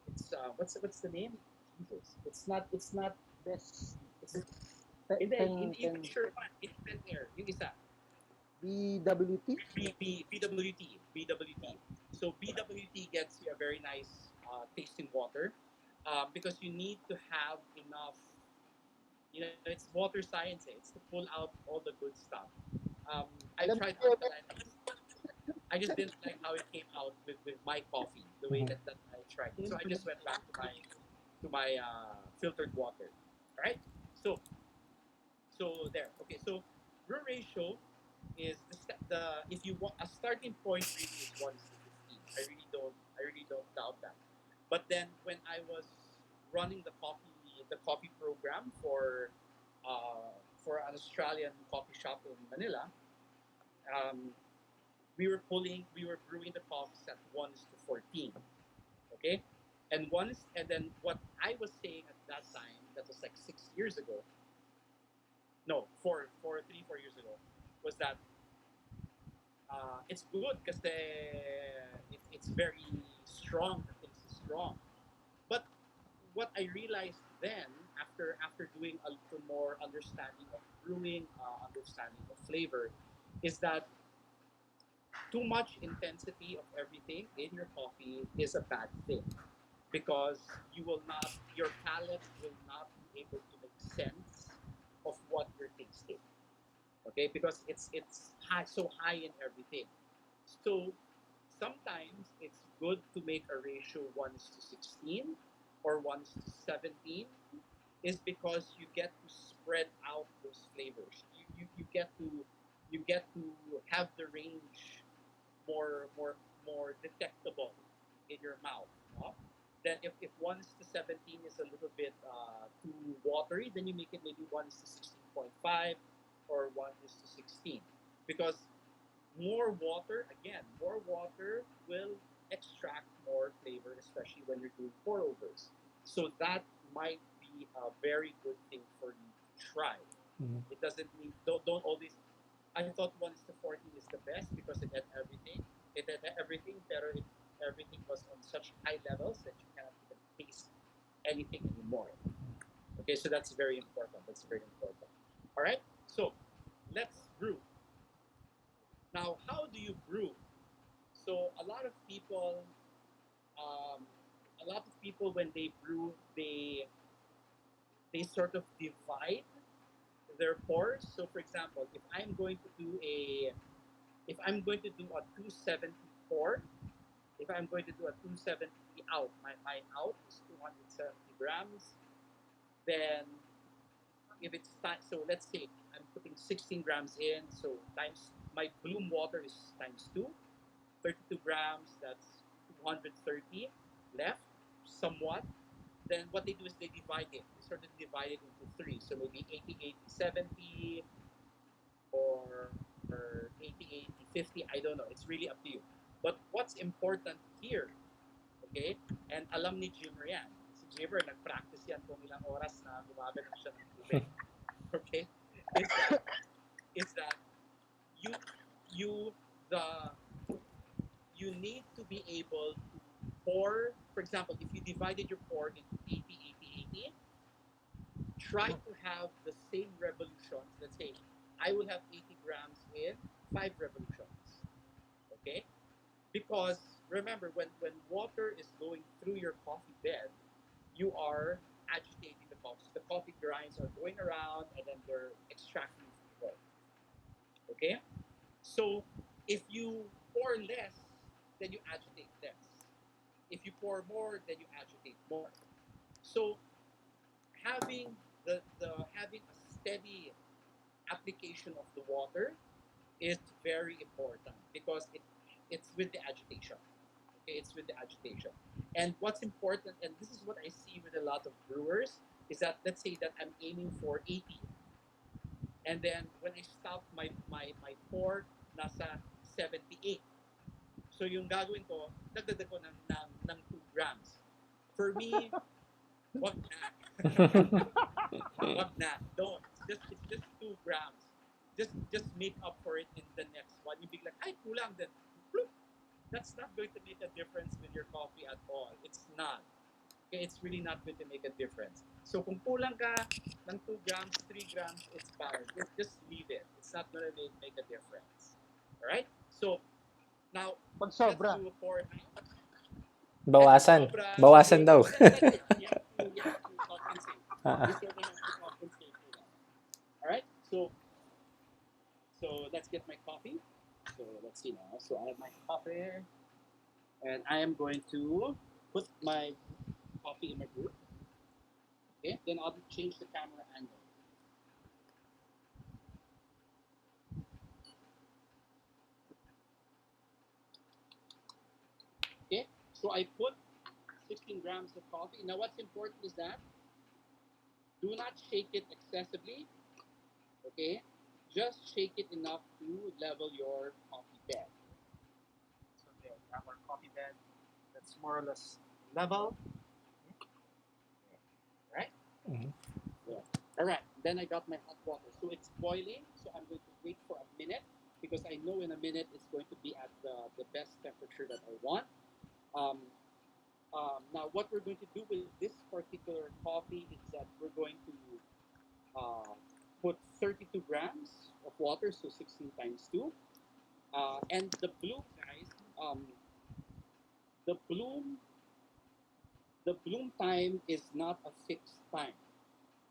it's what's the name? Jesus, it's not best it's hindi yung 10 Sherman, instant air, yung isa. BWT. BWT. So BWT gets you a very nice tasting water because you need to have enough. It's water science. It's to pull out all the good stuff. I Alam tried niyo, alkaline. I just didn't like how it came out with my coffee, the way Mhm. that I tried it. So I just went back to my filtered water. All right. So there. Okay. So brew ratio is the if you want a starting point really is 1:15. I really don't doubt that. But then when I was running the coffee program for an Australian coffee shop in Manila, um, we were brewing the coffees at 1:14. Okay, and then what I was saying at that time, that was like 6 years ago. No, 4 years ago, was that it's good because it's very strong. The taste is strong. But what I realized then, after doing a little more understanding of brewing, understanding of flavor, is that too much intensity of everything in your coffee is a bad thing. because your palate will not be able to make sense of what you're tasting. Okay, because it's high, so high in everything. So sometimes it's good to make a ratio 1:16 or 1:17, is because you get to spread out those flavors. You get to have the range more detectable in your mouth. No? Then if 1:17 is a little bit too watery, then you make it maybe 1:16.5 or 1:16, because more water will extract more flavor, especially when you're doing pour overs. So that might be a very good thing for you to try. Mhm. It doesn't mean don't always. I thought 1:14 is the best because it had everything. It had everything better. Everything was on such high levels that you cannot even taste anything anymore. Okay, so that's very important. That's very important. All right, so let's brew. Now, how do you brew? So um, a lot of people when they brew, they sort of divide their pours. So, for example, if I'm going to do a 270 pour, if I'm going to do a 270 out, my out is 270 grams. Then if it's time, so let's say I'm putting 16 grams in, so times my bloom water is times 2, 32 grams, that's 230 left, somewhat. Then what they do is they divide it. They sort of divide it into three. So maybe 80, 80, 70, or 80, 80, 50. I don't know. It's really up to you. But what's important here, okay? And alam ni Jimmer yan. Si Jimmer, nag-practice yan kung ilang oras na gumaganap siya ng tubig. Okay? Is that, is that you, you, the, you need to be able to pour, for example, if you divided your pour into 80, 80, 80, try to have the same revolutions. Let's say I will have 80 grams in 5 revolutions. Okay? Because remember, when water is going through your coffee bed, you are agitating the coffee. So the coffee grinds are going around and then they're extracting flavor. Okay? So if you pour less, then you agitate less. If you pour more, then you agitate more. So having having a steady application of the water is very important because it's with the agitation. Okay, it's with the agitation. And what's important, and this is what I see with a lot of brewers, is that let's say that I'm aiming for 80, and then when I stop my pour, nasa 78. So yung gagawin ko, dagdagan ko ng 2 grams. For me, wag na. Wag na. Don't. It's just 2 grams. Just make up for it in the next one. You be like, ay, kulang din. That's not going to make a difference with your coffee at all. It's not. Okay, it's really not going to make a difference. So kung kulang ka ng 2 grams, 3 grams, it's fine. Just leave it. It's not going to make a difference. Alright? So, now, Pag let's sobra, do a pour now. Bawasan. Sobra, Bawasan okay, daw. that's it. You have to compensate. You Ah, sort of have to compensate for that. Alright? So let's get my coffee. So let's see now. So I have my coffee, and I am going to put my coffee in my brew. Okay, then I'll change the camera angle. Okay, so I put 16 grams of coffee. Now what's important is that do not shake it excessively. Okay, just shake it enough to level your coffee bed. So there we have our coffee bed. That's more or less level. Right? mhm. Yeah. All right. Then I got my hot water. So it's boiling. So I'm going to wait for a minute because I know in a minute it's going to be at the best temperature that I want. Um, now, what we're going to do with this particular coffee is that we're going to uh, put 32 grams of water, so 16 times 2. And the bloom, guys, the bloom the bloom time is not a fixed time,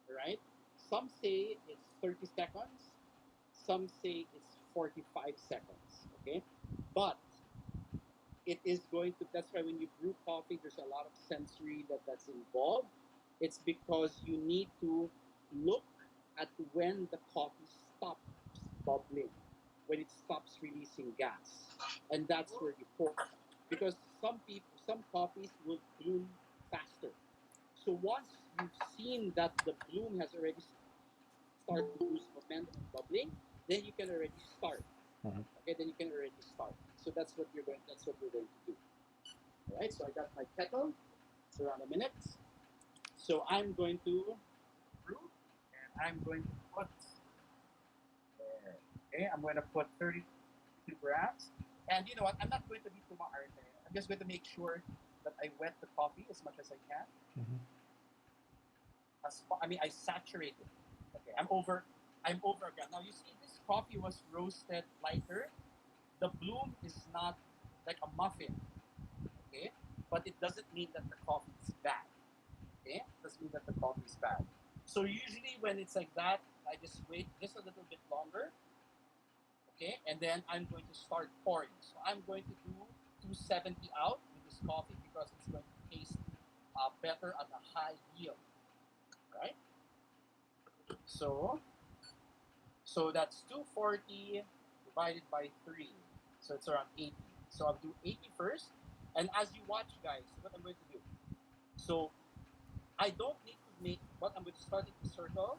right? Some say it's 30 seconds, some say it's 45 seconds, okay? But it is going to, that's why when you brew coffee, there's a lot of sensory that's involved. It's because you need to look at when the coffee stops bubbling, when it stops releasing gas. And that's where you pour. Because some coffees will bloom faster. So once you've seen that the bloom has already started to lose momentum and bubbling, then you can already start. Mhm. Okay, then you can already start. So that's what we're going to do. All right, so I got my kettle. It's around a minute. So I'm going to brew, and I'm going to put. Okay, I'm going to put 32 grams. And you know what? I'm not going to be too much. I'm just going to make sure that I wet the coffee as much as I can. Mhm. I saturate it. Okay, I'm over a gram. Now you see, this coffee was roasted lighter. The bloom is not like a muffin. Okay, but it doesn't mean that the coffee is bad. Okay, it doesn't mean that the coffee is bad. So usually when it's like that, I just wait just a little bit longer. Okay, and then I'm going to start pouring. So I'm going to do 270 out with this coffee because it's going to taste better at a high yield. Right? So so that's 240 divided by 3. So it's around 80. So I'll do 80 first. And as you watch, guys, what I'm going to do. So I don't need to make what I'm going to start in the circle,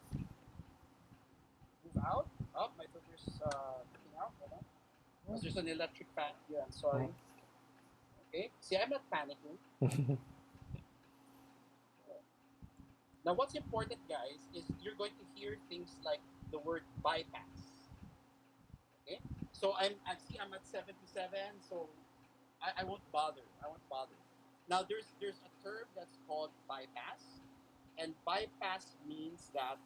move out. Oh, my filter's cooking out. Hold on. Because there's an electric fan here. I'm sorry. Okay. See, I'm not panicking. Now, what's important, guys, is you're going to hear things like the word bypass. Okay. So I'm at 77. So I won't bother. I won't bother. Now, there's a term that's called bypass, and bypass means that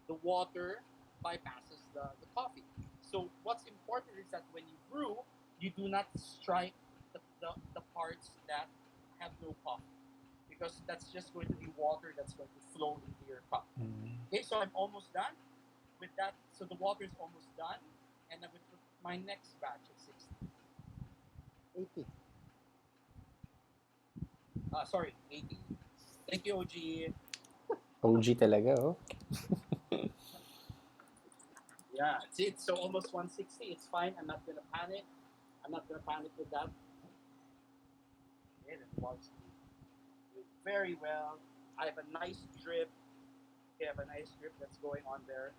the water bypasses the coffee. So what's important is that when you brew, you do not strike the parts that have no coffee, because that's just going to be water that's going to flow into your cup. Mhm. Okay, so I'm almost done with that. So the water is almost done, and I'm going to put my next batch of 60. 80. Sorry, 80. Thank you, OG. OG talaga, oh. Yeah, it's it. So almost 160. It's fine. I'm not gonna panic. I'm not gonna panic with that. Okay, then the water's doing very well. I have a nice drip. Okay, I have a nice drip that's going on there.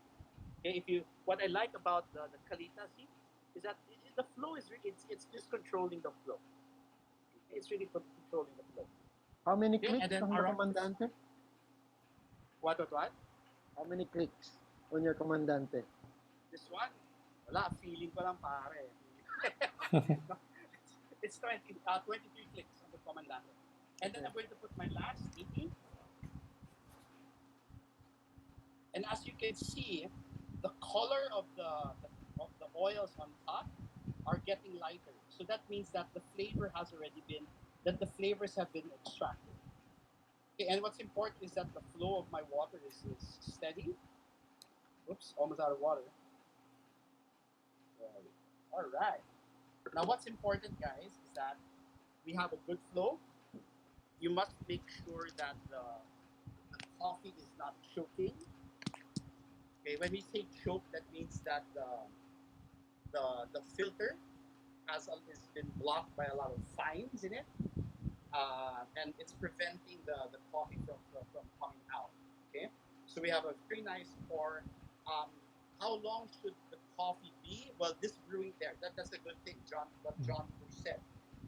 Okay, if you what I like about the Kalita, see, is that the flow is really, it's just controlling the flow. It's really controlling the flow. How many Okay, and clicks then on the around comandante? what? How many clicks on your comandante? This one, wala, feeling ko lang pare. No, it's 23 clicks on the comandante. And then I'm going to put my last 80. And as you can see, the color of the oils on top are getting lighter. So that means that the flavors have been extracted. Okay, and what's important is that the flow of my water is steady. Oops, almost out of water. All right. Now, what's important, guys, is that we have a good flow. You must make sure that the coffee is not choking. Okay, when we say choke, that means that the filter has been blocked by a lot of fines in it, and it's preventing the coffee from coming out. Okay, so we have a very nice pour. Um, how long should the coffee be? Well, this brewing there, that's a good thing, John. What John Bush said.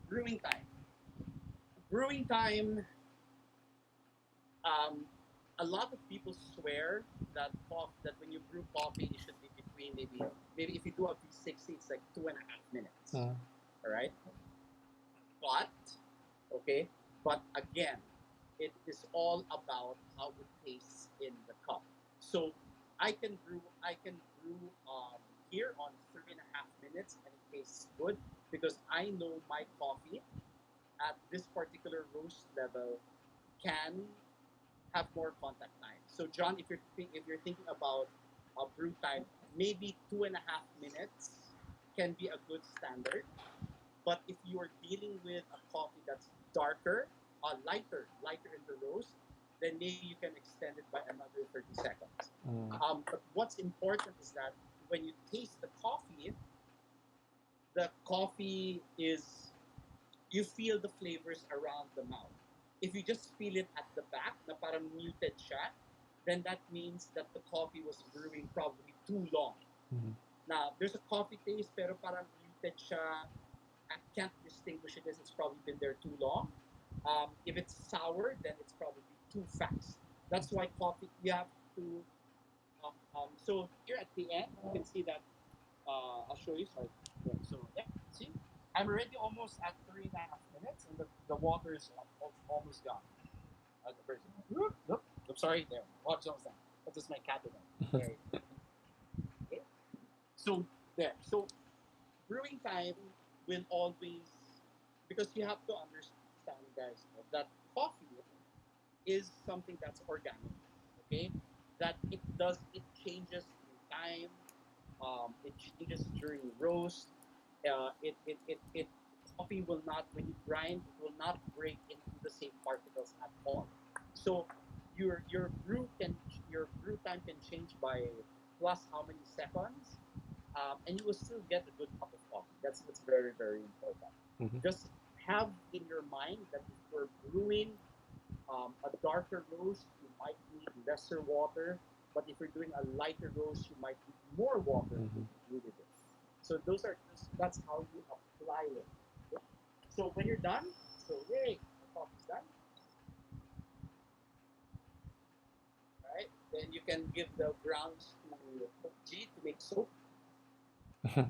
Brewing time. Brewing time. Um, a lot of people swear that when you brew coffee, it should be between maybe if you do a V60, it's like 2.5 minutes. Mhm. All right, but okay, but again, it is all about how it tastes in the cup. So I can brew here on 3.5 minutes, and it tastes good because I know my coffee at this particular roast level can have more contact time. So John, if you're thinking about a brew time, maybe 2.5 minutes can be a good standard. But if you are dealing with a coffee that's darker, lighter in the roast, then maybe you can extend it by another 30 seconds. But what's important is that when you taste the coffee is, you feel the flavors around the mouth. If you just feel it at the back, na parang muted siya, then that means that the coffee was brewing probably too long. Now, there's a coffee taste, pero parang muted siya. I can't distinguish it as it's probably been there too long. If it's sour, then it's probably too fast. That's why coffee, you have to. So here at the end, you can see that. I'll show you. Sorry. Yeah, so yeah, see, I'm already almost at 3.5 minutes, and the water is almost gone. Look, I'm sorry. There, water's almost done. That's just my cat again. There. Okay. So there. So brewing time will always, because you have to understand, guys, that coffee is something that's organic. Okay, that it changes in time. It changes during roast. It coffee will not, when you grind, it will not break into the same particles at all. So your brew time can change by plus how many seconds, and you will still get a good cup of coffee. That's very very important. Just have in your mind that if you're brewing a darker roast, you might need lesser water. But if you're doing a lighter roast, you might need more water to brew with it. So that's how you apply it. Okay? So when you're done, so yay, the coffee's done. Right? Then you can give the grounds to G to make soap. Yeah,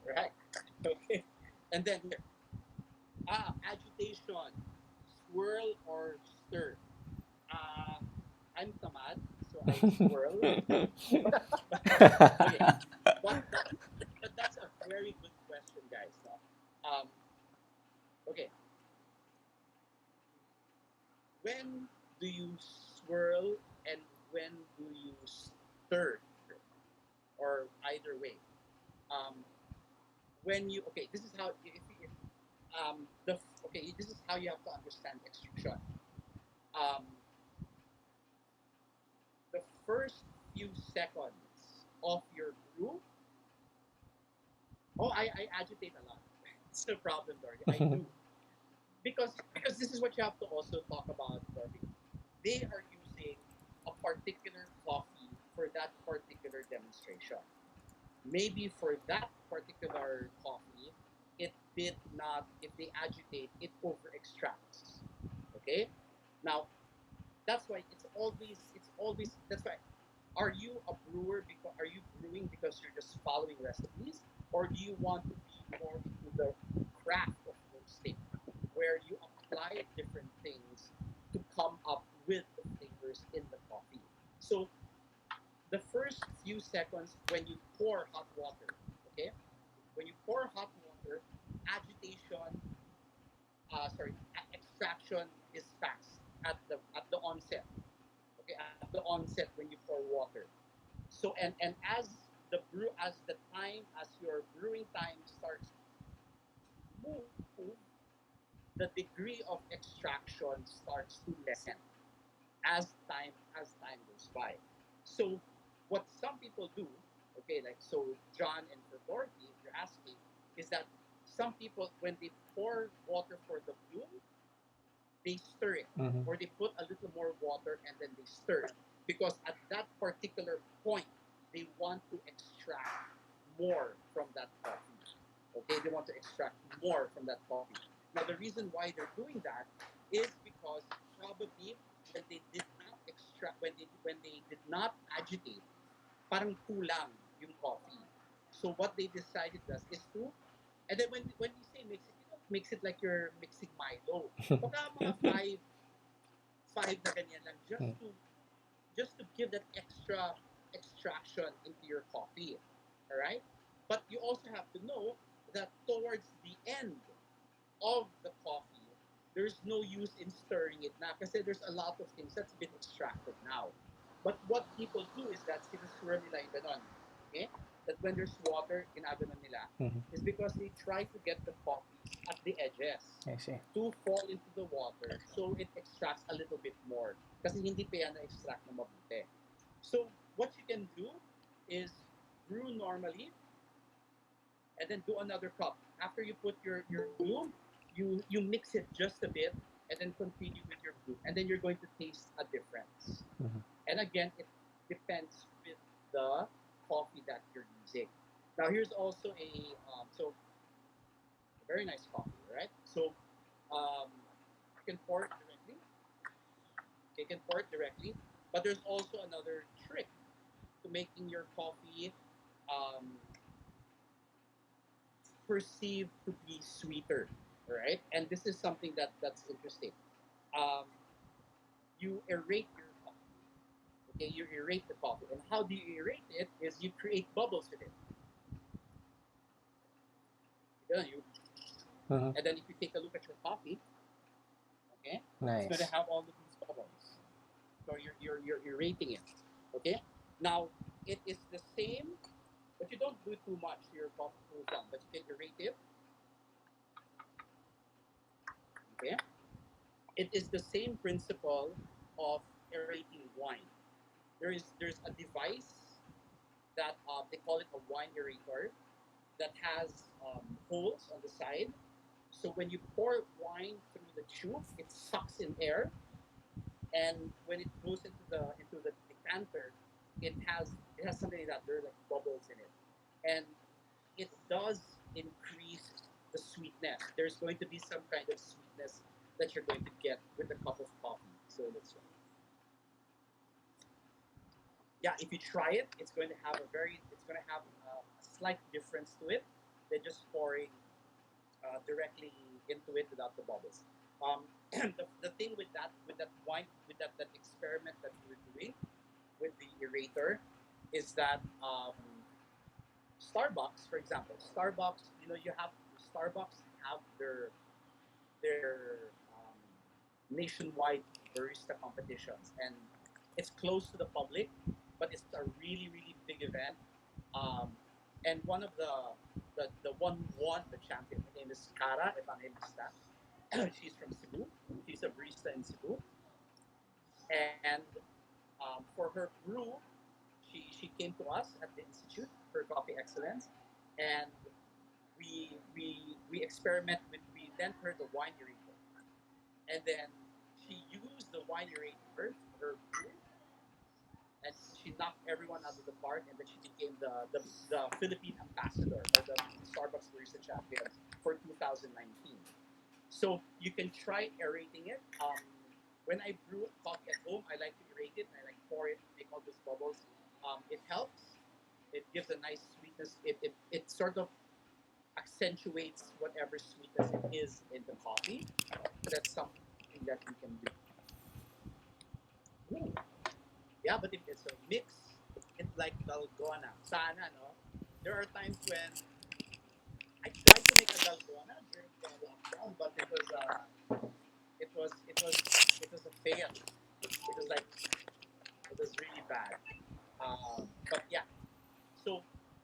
right. Okay. And then here, agitation, swirl or stir. Uh, I'm tamad, so I swirl. Okay, but that's a very good question, guys. No? Okay, when do you swirl and when do you stir, or either way? Um, when you okay, this is how the okay, this is how you have to understand extrusion. Um, the first few seconds of your brew. Oh, I agitate a lot. It's the problem, Dorothy. I do. Because this is what you have to also talk about, Dorothy. They are using a particular coffee for that particular demonstration. Maybe for that particular coffee, it did not, if they agitate, it over extracts. Okay? Now, that's why that's why, are you a brewer because, are you brewing because you're just following recipes, or do you want to be more into the craft of roasting, where you apply different things to come up with the flavors in the coffee? So the first few seconds when you pour hot water, okay, when you pour hot water, agitation, extraction is fast at the onset. Okay, at the onset when you pour water. So and as the time, as your brewing time starts to move, the degree of extraction starts to lessen as time goes by. So what some people do, okay, like so John and for Dorothy, if you're asking, is that some people when they pour water for the bloom, they stir it, or they put a little more water and then they stir it, because at that particular point they want to extract more from that coffee. Okay, they want to extract more from that coffee. Now the reason why they're doing that is because probably when they did not extract, when they did not agitate, parang kulang yung coffee. So what they decided was is to, and then when you say mix it, you don't mix it like you're mixing Milo. Baka mga five na ganyan lang, just to give that extra extraction into your coffee. All right? But you also have to know that towards the end of the coffee, there's no use in stirring it na kasi there's a lot of things that's been extracted now. But what people do is that sinuswirl nila yung ganon. Okay? That when there's water, ginaganon nila Mhm. is because they try to get the coffees at the edges I see. to fall into the water so it extracts a little bit more. Kasi hindi pa yan na-extract na mabuti. So what you can do is brew normally and then do another cup. After you put your brew, you mix it just a bit and then continue with your brew. And then you're going to taste a difference. Mhm. And again, it depends with the coffee that you're using. Now here's also a very nice coffee, right? So you can pour it directly. You can pour it directly, but there's also another trick to making your coffee um, perceived to be sweeter, right? And this is something that's interesting. Um, you aerate your coffee. Okay, you aerate the coffee, and how do you aerate it? Is you create bubbles with it. You Mhm. and then if you take a look at your coffee, okay, it's going to Nice. have all of these bubbles. So you're rating it. Okay. Now it is the same, but you don't do it too much. Your coffee cools down, but you can rate it. Okay. It is the same principle of aerating wine. There's a device that they call it a wine aerator that has holes on the side. So when you pour wine through the tube, it sucks in air, and when it goes into the decanter, it has something like that there are like bubbles in it, and it does increase the sweetness. There's going to be some kind of sweetness that you're going to get with a cup of coffee. So that's yeah. If you try it, it's going to have a slight difference to it than just pouring directly into it without the bubbles. The thing with that wine that experiment that we were doing with the aerator is that Starbucks, for example, Starbucks, you have Starbucks have their nationwide barista competitions, and it's closed to the public, but it's a really really big event. Um, and one of the one who won the champion, her name is Cara Evangelista. She's from Cebu. She's a barista in Cebu, and for her brew, she came to us at the institute for coffee excellence, and we experiment with we lent her the wine eraser, and then she used the wine eraser for her brew, and she knocked everyone out of the park, and then she became the Philippine ambassador or the Starbucks Barista Champion for 2019. So you can try aerating it. When I brew coffee at home, I like to aerate it and I like pour it, make all these bubbles. It helps. It gives a nice sweetness. It sort of accentuates whatever sweetness it is in the coffee. So that's something that you can do. Ooh. Yeah, but if it's a mix, it's like dalgona. Sana, no? There are times when I tried to make a dalgona during the lockdown, but it was a fail. It was like it was really bad. But yeah, so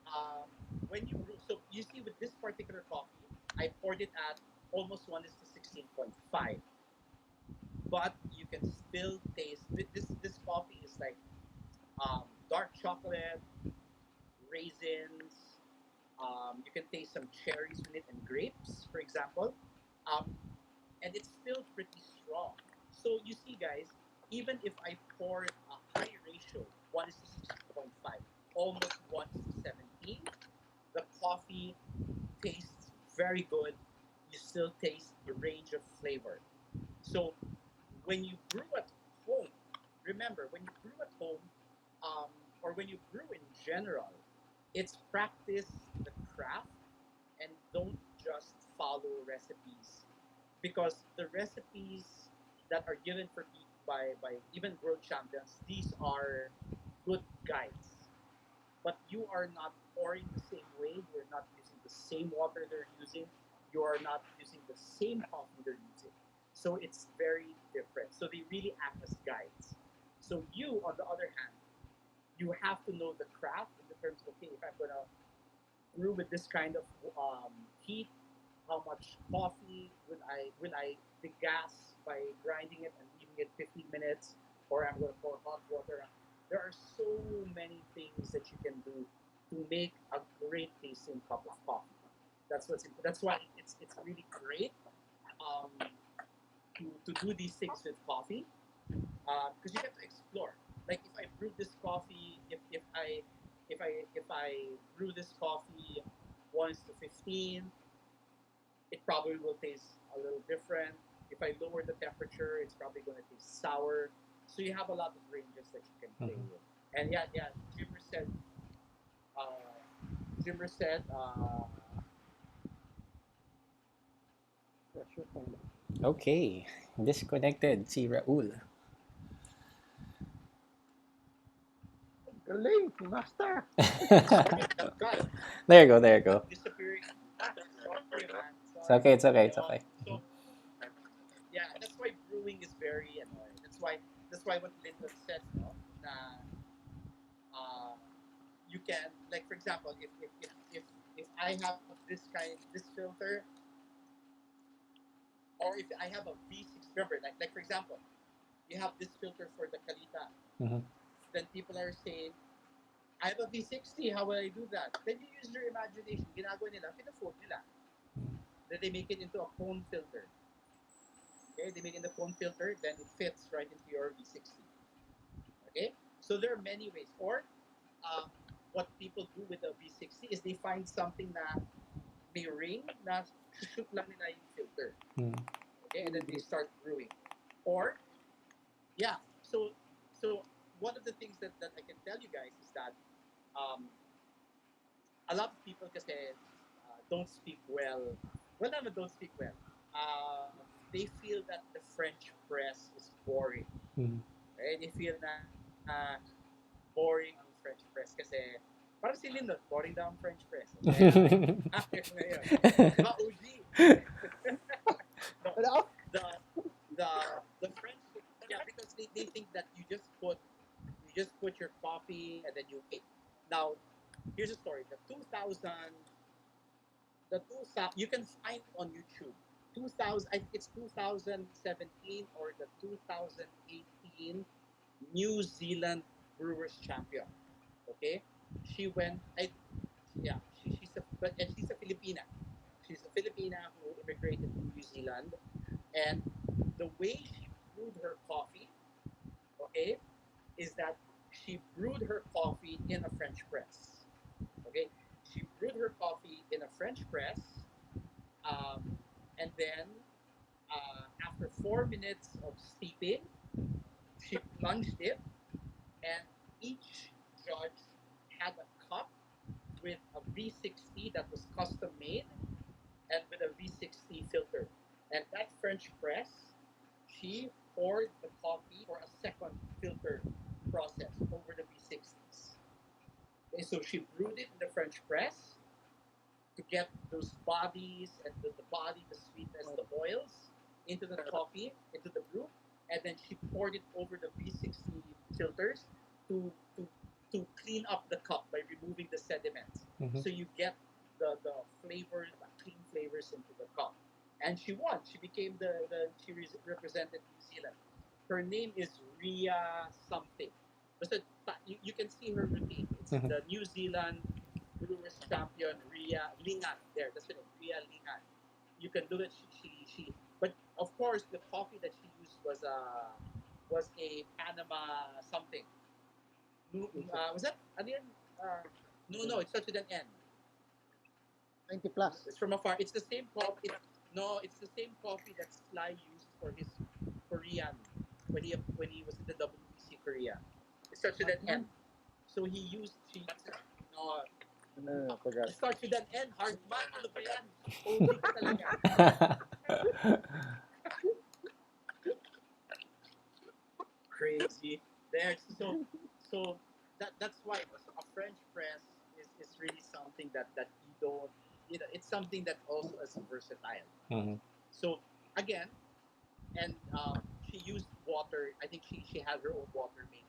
um, when you brew, so you see with this particular coffee, I poured it at almost 1:16.5, but you can still taste this coffee is like dark chocolate, raisins. You can taste some cherries in it and grapes, for example. Um, and it's still pretty strong. So you see, guys, even if I poured a high ratio, 1:16.5, almost 1:17, the coffee tastes very good. You still taste the range of flavor. So when you brew at home, remember when you brew at home, um, or when you brew in general, it's practice the craft and don't just follow recipes because the recipes that are given by even world champions, these are good guides, but you are not pouring the same way, you're not using the same water they're using, you are not using the same coffee they're using. So it's very different. So they really act as guides. So you, on the other hand, you have to know the craft in the terms of, okay, if I'm gonna brew with this kind of heat, how much coffee will I degas by grinding it and leaving it 15 minutes, or I'm gonna pour hot water. There are so many things that you can do to make a great tasting cup of coffee. That's why it's really great um, to do these things with coffee because you get to explore. Like if I brew this coffee, if I brew this coffee 1:15, it probably will taste a little different. If I lower the temperature, it's probably going to taste sour. So you have a lot of ranges that you can play with. And yeah, uh, Jimmer said, Pressure point. Okay. Disconnected si Raul. Galing, master. God, There you go, there you go. disappearing. Sorry, man. It's okay, it's okay, it's okay. So yeah, that's why brewing is very annoying. That's why what Lyndon said, no, na you can, like for example, if I have this filter, or if I have a V6, remember, like for example, you have this filter for the Kalita, Mhm. then people are saying, I have a V60, how will I do that? Then you use your imagination. Ginagawa nila, pina-fold nila. Then they make it into a cone filter. Okay, they make it into a cone filter, then it fits right into your V60. Okay, so there are many ways. Or what people do with the V60 is they find something na may ring na shoot lang nila yung filter. Mm. Okay, and then they start brewing. Or yeah, so one of the things that I can tell you guys is that um, a lot of people kasi don't speak well. Well, not don't speak well. They feel that the French press is boring. Mm. Right? They feel na boring ang French press kasi parang si Lyndon, boring daw ang French press. Kaya, ngayon. Diba, OG? No, Ano? the, the, the French, yeah, because they think that you just put your coffee and then you wait. Now, here's a story. The 2000 you can find on YouTube. 2000, I think it's 2017 or the 2018 New Zealand Brewers champion. Okay, she went. Yeah, she's a Filipina. She's a Filipina who immigrated to New Zealand, and the way she brewed her coffee, okay, is that she brewed her coffee in a French press. Okay, she brewed her coffee in a French press, um, and then after 4 minutes of steeping, she plunged it, and each judge had a cup with a V60 that was custom made and with a V60 filter. And that French press, she poured the coffee for a second filter process over the V60s. Okay, so she brewed it in the French press to get those bodies and the body, the sweetness, the oils into the coffee, into the brew, and then she poured it over the V60 filters to to to clean up the cup by removing the sediments. Mhm. So you get the flavors, the clean flavors into the cup. And she won. She became represented New Zealand. Her name is Ria something. But you can see her routine. It's Mhm. the New Zealand Brewers champion Ria Lingan. There, that's it. Ria Lingan. You can do it. She. But of course, the coffee that she used was a Panama something. Was that? Ano yan? No, it starts with an N. 90 plus. It's from afar. It's the same coffee. No, it's the same coffee that Sly used for his Korean when he was in the WBC Korea. It starts with an N. So she no, No, forgot. it starts with an N. Hard man, ano ba yan? OG ka talaga. Crazy. There. So that's why a French press is really something that you don't. It's something that also is versatile. Mhm. So again, and she used water. I think she had her own water made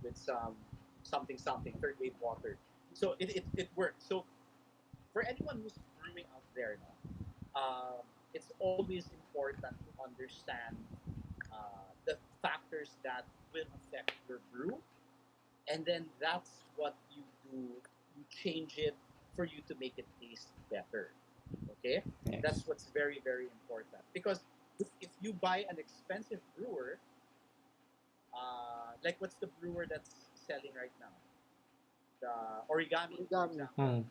with something third wave water. So it worked. So for anyone who's brewing out there, no, it's always important to understand the factors that will affect your brew, and then that's what you do. You change it for you to make it taste better. Okay, Yes. that's what's very important because if you buy an expensive brewer, like what's the brewer that's selling right now? The origami, for Origami. example, Mm.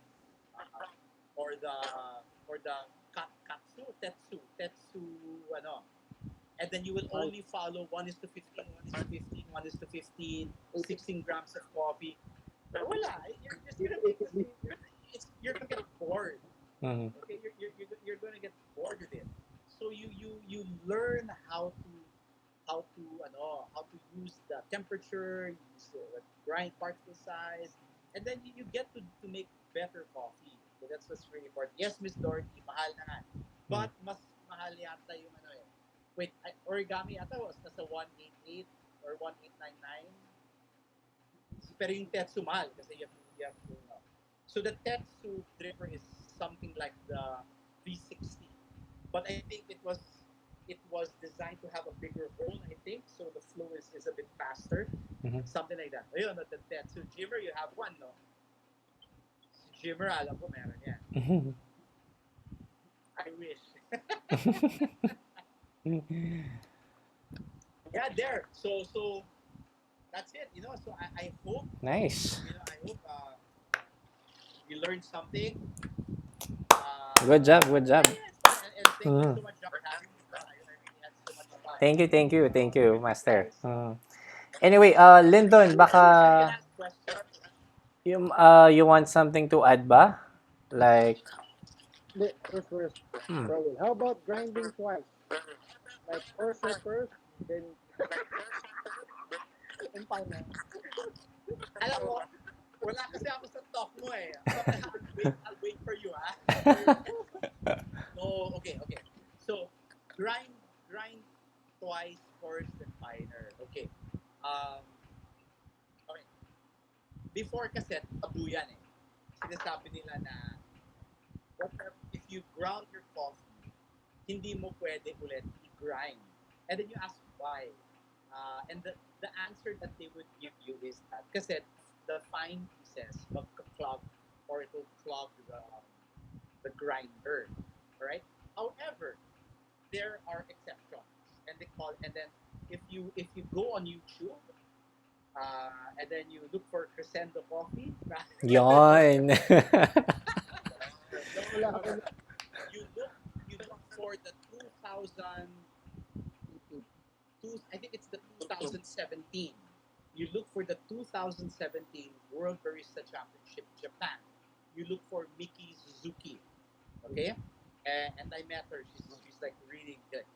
or the katsu, tetsu, ano. And then you will Right. only follow 1:15, 1:15, 1:15, It, 16 grams of coffee. Wala, you're just it, gonna it, make this. it, You're gonna get bored. Mm. Okay, you're gonna get bored with it. So you learn how to use the temperature, use the grind particle size, and then you get to make better coffee. So that's what's really important. Yes, Miss Dorothy, mahal na nga. But mas mahal yata yung ano eh. Wait, origami yata was nasa 188 or 1899. Pero yung Tetsu mahal kasi you have to know. So the Tetsu dripper is something like the 360. But I think it was designed to have a bigger hole, I think, so the flow is a bit faster. Mhm. Something like that. Ayun, no, the Tetsu. Jimmer, you have one, no? Si Jimmer, alam ko meron yan. I wish. Yeah, there. So that's it. So I hope Nice. you learned something. Good job, good job. Yeah, it's fun. And thank you Mm. so much, John, for having me. I really had so much fun. Thank you, Master. Guys. Anyway, Lyndon, Sure, baka sure. You can ask questions. you want something to add ba? Like, first, hmm. Raul. How about grinding twice? Like coarser first, then and final. Alam mo, wala kasi ako sa talk mo eh. I'll wait for you, ah. No, okay. So, grind twice, coarse, then finer. Okay. Um, okay. Before kasi, tabu yan eh. Sinasabi nila na, if you ground your coffee, hindi mo pwede ulit i-grind. And then you ask why. And the answer that they would give you is that kasi the fine pieces magka-clog or it will clog the grinder. Alright? However, there are exceptions. And then if you go on YouTube, and then you look for crescendo coffee, Yon. no, Wala ako na you look for the 2000 I think it's the 2017. You look for the 2017 World Barista Championship Japan. You look for Miki Suzuki. Okay, and I met her. She's like really good.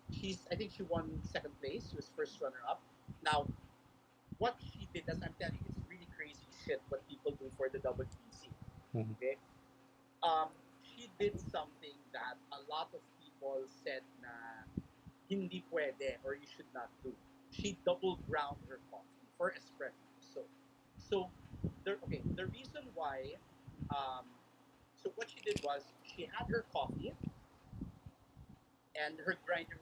I think she won second place. She was first runner up. Now what she did, as I'm telling you, it's really crazy shit what people do for the WBC. Mhm. Okay, she did something that a lot of people said na hindi pwede or you should not do. She double ground her coffee for espresso. So the reason why, um, so what she did was she had her coffee and her grinder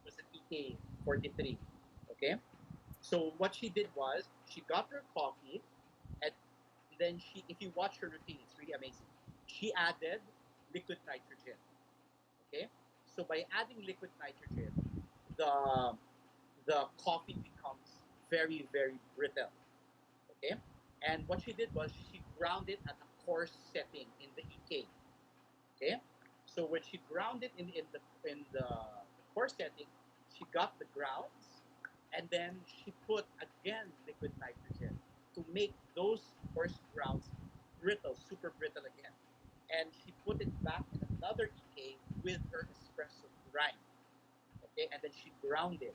was an EK 43. Okay, so what she did was she got her coffee and then if you watch her routine, it's really amazing. She added liquid nitrogen. Okay, so by adding liquid nitrogen, the the coffee becomes very brittle. Okay, and what she did was she ground it at a coarse setting in the EK. Okay, so when she ground it in the coarse setting, she got the grounds, and then she put again liquid nitrogen to make those coarse grounds brittle, super brittle again, and she put it back in another EK with her espresso grind. Okay, and then she ground it.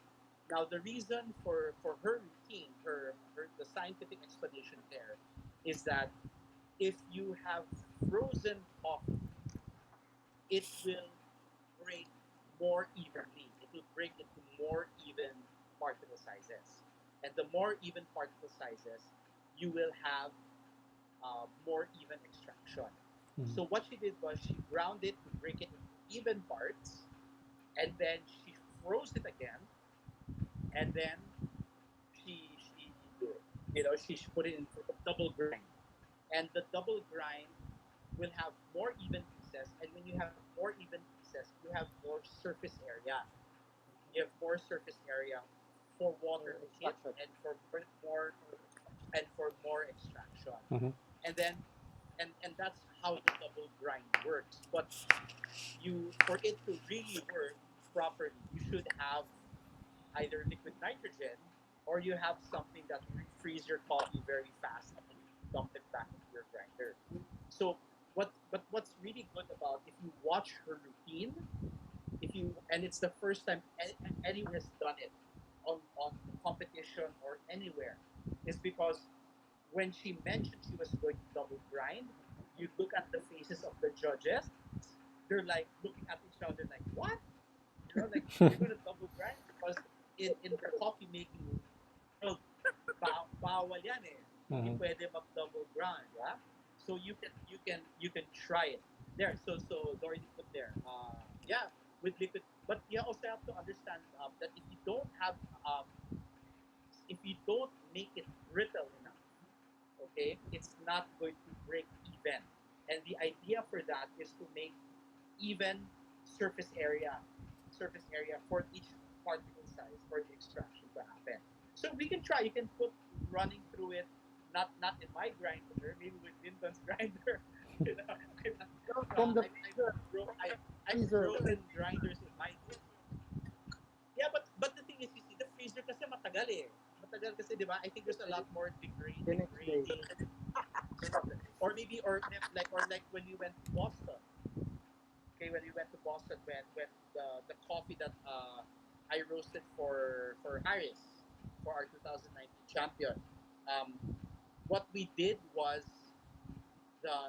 Now the reason for her routine, her the scientific explanation there, is that if you have frozen coffee, it will break more evenly. It will break into more even particle sizes. And the more even particle sizes, you will have more even extraction. Mhm. So what she did was she ground it to break it into even parts, and then she froze it again, and then she she put it in a double grind, and the double grind will have more even pieces, and when you have more even pieces, you have more surface area. You have more surface area for water to hit, Extraction. and for more and for more extraction. Mhm. And then and that's how the double grind works. But you for it to really work properly, you should have either liquid nitrogen or you have something that will freeze your coffee very fast and then you dump it back into your grinder. So what's really good about if you watch her routine, if you and it's the first time anyone has done it on competition or anywhere, is because when she mentioned she was going to double grind, you look at the faces of the judges. They're like looking at each other like, what? Like you're gonna double grind because in the coffee making world, bawal yan eh. Hindi Mhm. pwede mag-double grind, yeah? So you can try it. There, so Dorothy put there. Yeah, with liquid, but you also have to understand that um, if you don't make it brittle enough, okay, it's not going to break even. And the idea for that is to make even surface area, surface area for each particle size for the extraction to happen. So we can try. You can put running through it, not in my grinder, maybe with Lyndon's grinder. You know, So from the I've freezer, frozen grinders in my day. Yeah, but the thing is, you see, the freezer kasi matagal eh. Matagal kasi, di ba? I think there's a lot more the next day. degrading stuff. Or maybe, or like when we went to Boston. Okay, when we went to Boston, when the coffee that I roasted for Harris for our 2019 champion, um, what we did was the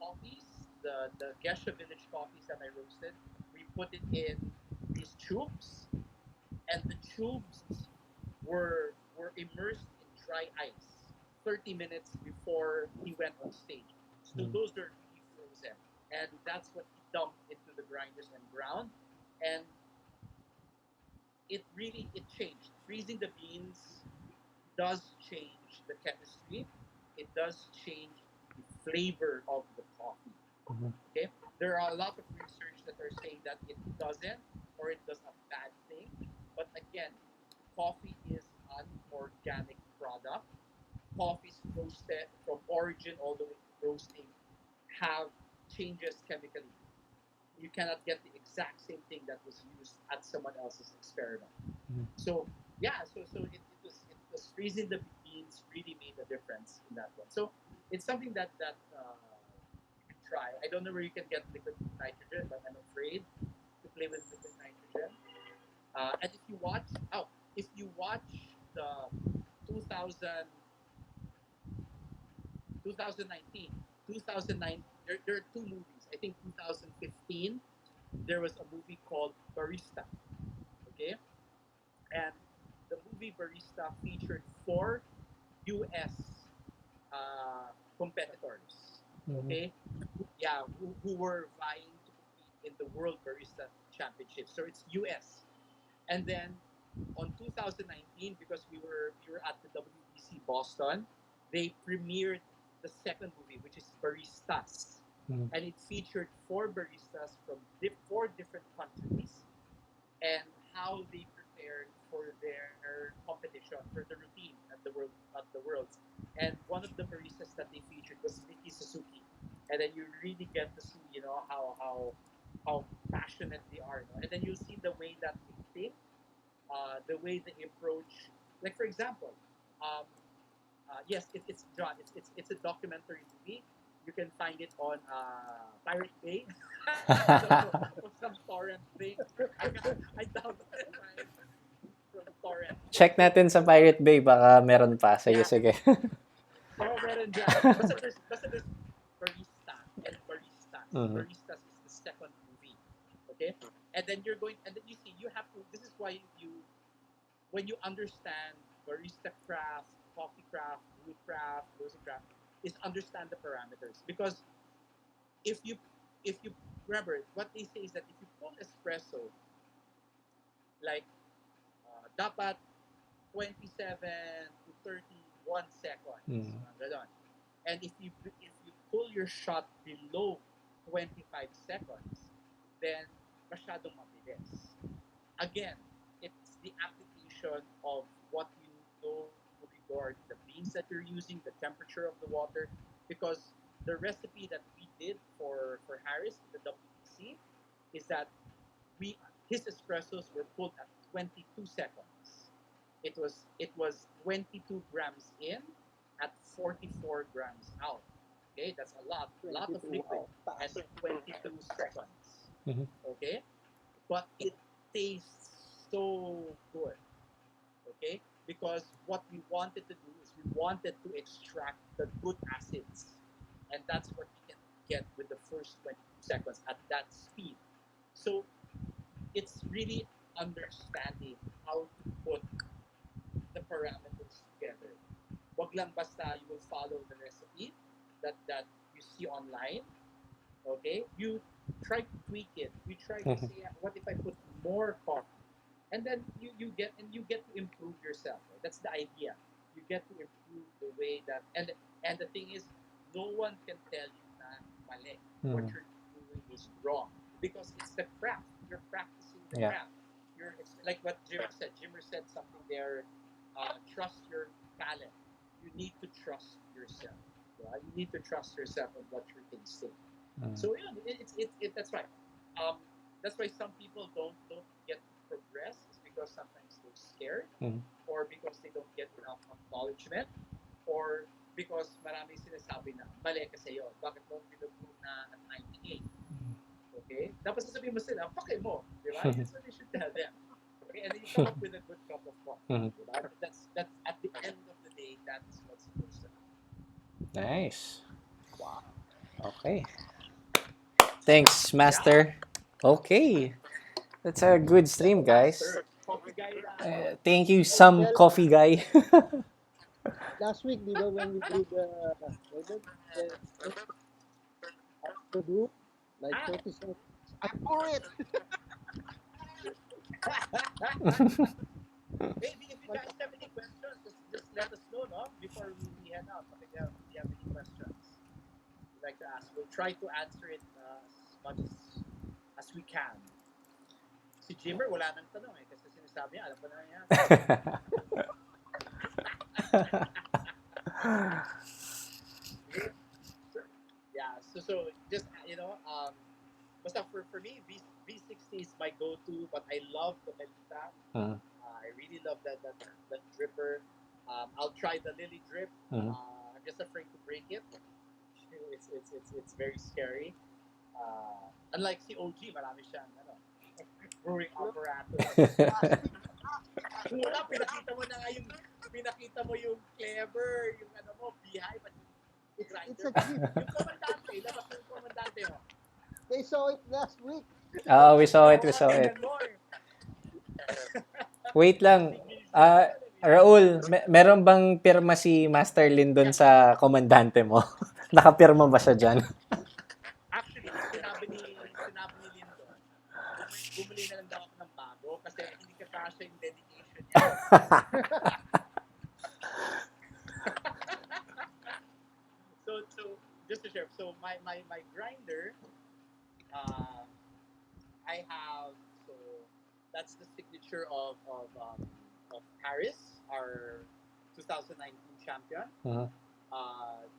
coffees, the Gesha Village coffees that I roasted, we put it in these tubes, and the tubes were immersed in dry ice 30 minutes before he went on stage. So Mhm. those are really frozen, and that's what he dumped into the grinders and ground, and it changed. Freezing the beans does change the chemistry. It does change the flavor of the coffee. Mhm. Okay, there are a lot of research that are saying that it doesn't, or it does a bad thing. But again, coffee is an organic product. Coffees roasted from origin all the way to roasting have changes chemically. You cannot get the exact same thing that was used at someone else's experiment. Mhm. So yeah, so it was freezing the beans really made a difference in that one. So it's something that you can try. I don't know where you can get liquid nitrogen, but I'm afraid to play with liquid nitrogen. And if you watch the 2000, 2019, 2009, there are two movies. I think 2015, there was a movie called Barista. Okay, and the movie Barista featured four U.S. Competitors. Mhm. Okay, yeah, who were vying to compete in the World Barista Championship. So it's U.S. And then on 2019, because we were at the WBC Boston, they premiered the second movie, which is Baristas, Mhm. and it featured four baristas from four different countries and how they prepared for their competition for the routine at the worlds. And one of the baristas that they featured was Vicky Suzuki, and then you really get to see how passionate they are, no? And then you see the way that they think, the way they approach. Like for example, um, yes, it's John. It's a documentary movie. You can find it on Pirate Bay. I don't know, or some torrent thing. I downloaded mine from torrent. Check So natin sa Pirate Bay, baka meron pa. Sige, yeah, sige. meron dyan. Basta there's Barista and Baristas. Mhm. Baristas is the second movie. Okay, And then you're going, and then you see, you have to, this is why when you understand barista craft, coffee craft, brew craft, roasting craft, is understand the parameters. Because if you, if you, remember, what they say is that if you pull espresso, like, dapat 27 to 31 seconds. Mm. Ganon. And if you pull your shot below 25 seconds, then masyadong mabilis. Again, it's the application of what you know regarding the beans that you're using, the temperature of the water, because the recipe that we did for Harris, the WBC, is that we his espressos were pulled at 22 seconds. It was 22 grams in at 44 grams out. Okay, that's a lot of 22, liquid wow, at fast. 22 seconds. Mhm. Okay, but it tastes so good. Okay, because what we wanted to do is we wanted to extract the good acids, and that's what we can get with the first 22 seconds at that speed. So it's really understanding how to put the parameters together. Wag lang basta you will follow the recipe that you see online. Okay, you try to tweak it. You try to Mhm. say, what if I put more coffee? And then you get to improve yourself. Right? That's the idea. You get to improve the way that, and the thing is, no one can tell you na mali. What Mhm. you're doing is wrong because it's the craft. You're practicing the Yeah. craft. It's like what Jimmer said. Jimmer said something there. Trust your talent. You need to trust yourself. Right? You need to trust yourself on what you're tasting. Mm. So yeah, that's right. Um, that's why some people don't get to progress. Is because sometimes they're scared, Mm. or because they don't get enough acknowledgement, or because marami sinasabi na mali kasi yun. Bakit mo pinag-prove na at 98? Okay? Dapat sasabihin mo sila, pakay mo. Di ba? That's what you should tell them. Okay? And then you come up with a good cup of coffee. Mhm. Di ba? That's at the end of the day, that's what's supposed to happen. Nice. Wow. Okay. Thanks, Master. Okay. That's a good stream, guys. Master, coffee guy na. Thank you, Hey, some tell coffee guy. last week, di ba, when we did what is it, the the group, like Ah, 30 seconds, I pour it. maybe if you guys have any questions, just let us know, no? Before we head out. If you have any questions you'd like to ask, we'll try to answer it as much as we can. Si Jimmer, wala nang tanong eh. Kasi sinasabi niya, alam ko na yan. Yeah, so just, basta for me, V60 is my go-to, but I love the Melita. Mm. I really love that dripper. I'll try the Lily drip. Mhm. I'm just afraid to break it. It's very scary. Unlike si OG, marami siyang brewing No, apparatus. plastic. Una, pinakita mo yung clever, yung beehive at yung It's grinder. a gift. Yung komandante, labas yung komandante mo. They saw it last week. Oh, we saw it, we Oo, saw it. tingnan mo eh. Wait lang. Big visual Ah, naman eh. Raul, meron bang pirma si Master Lyndon sa komandante mo? Nakapirma ba siya dyan? Actually, sinabi ni Lyndon, bumili na lang daw ako ng bago kasi hindi ka kasha yung dedication niya. So just to share, so my grinder, uh, I have, so that's the signature of Paris, our 2019 champion. Mhm.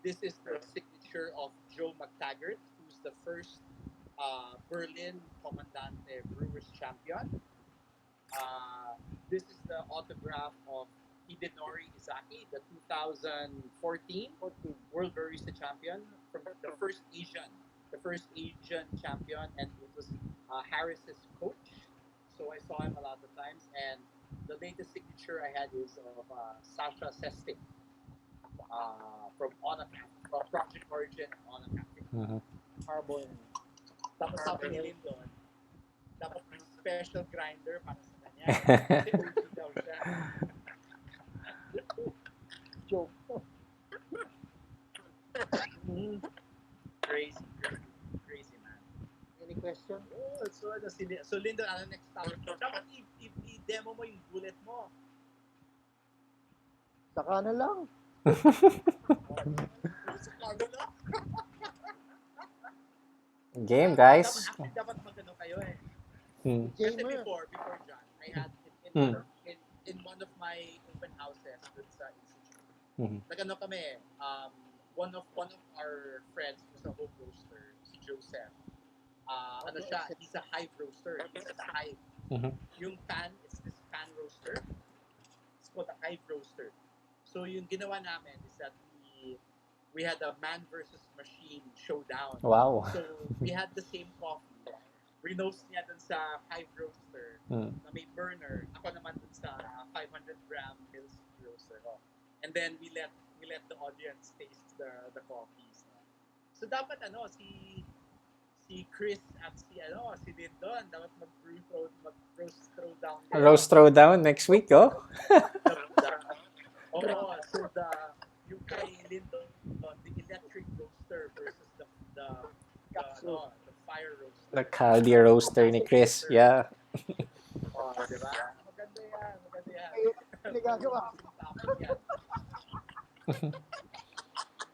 This is the signature of Joe McTaggart, who's the first Berlin Comandante Brewers champion. Uh, this is the autograph of Hidenori Izaki, the 2014 14. World Barista champion, from the first Asian champion, and it was Harris's coach. So I saw him a lot of times, and the latest signature I had is of Sasha Sestic from Ona Cafe, from Project Origin and Ona Cafe. Mhm. Harbor. Tapos sabi ni Lyndon, dapat may special grinder para sa kanya. Kasi OG daw siya. Joke. Crazy, crazy, crazy man. Any question? Oh, so Lyndon, ano next topic? Dapat i-demo mo yung bullet mo. Saka na lang. Sa Canada. Game, guys. Actually, dapat magano kayo eh. Hmm. Kasi Gamer. before John, I had in one of my open houses dun sa institute. Mhm. Nagano kami, one of our friends who's a home roaster, si Joseph. Ano siya, he's a hive roaster. He's a hive. Mhm. Yung pan, it's this pan roaster. It's called a hive roaster. So yung ginawa namin is that we had a man versus machine showdown. Wow. So we had the same coffee. Rinost niya dun sa hive roaster na may burner. Ako naman dun sa 500-gram milk roaster ko. And then we let the audience taste the coffees. So dapat si Chris at si Lyndon dapat mag-roast throwdown kayo. Roast throwdown next week, oh. So yung kay Lyndon, the electric roaster versus the fire roaster. The Caldi roaster ni Chris. Yeah. Diba? Maganda yan. Nagagawa.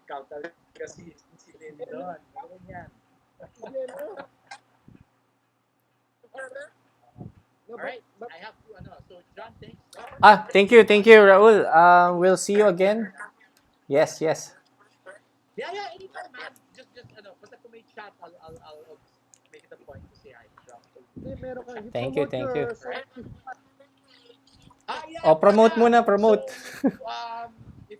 Ikaw talaga si Lyndon. Ano yan? Alright, I have to so John, thanks. Thank you, Raul. We'll see you again. Yes. Yeah, anytime, man. Just basta kung may chat, I'll make it a point to say hi to John. Meron ka. Thank you. Yeah. Promote muna, promote. So, if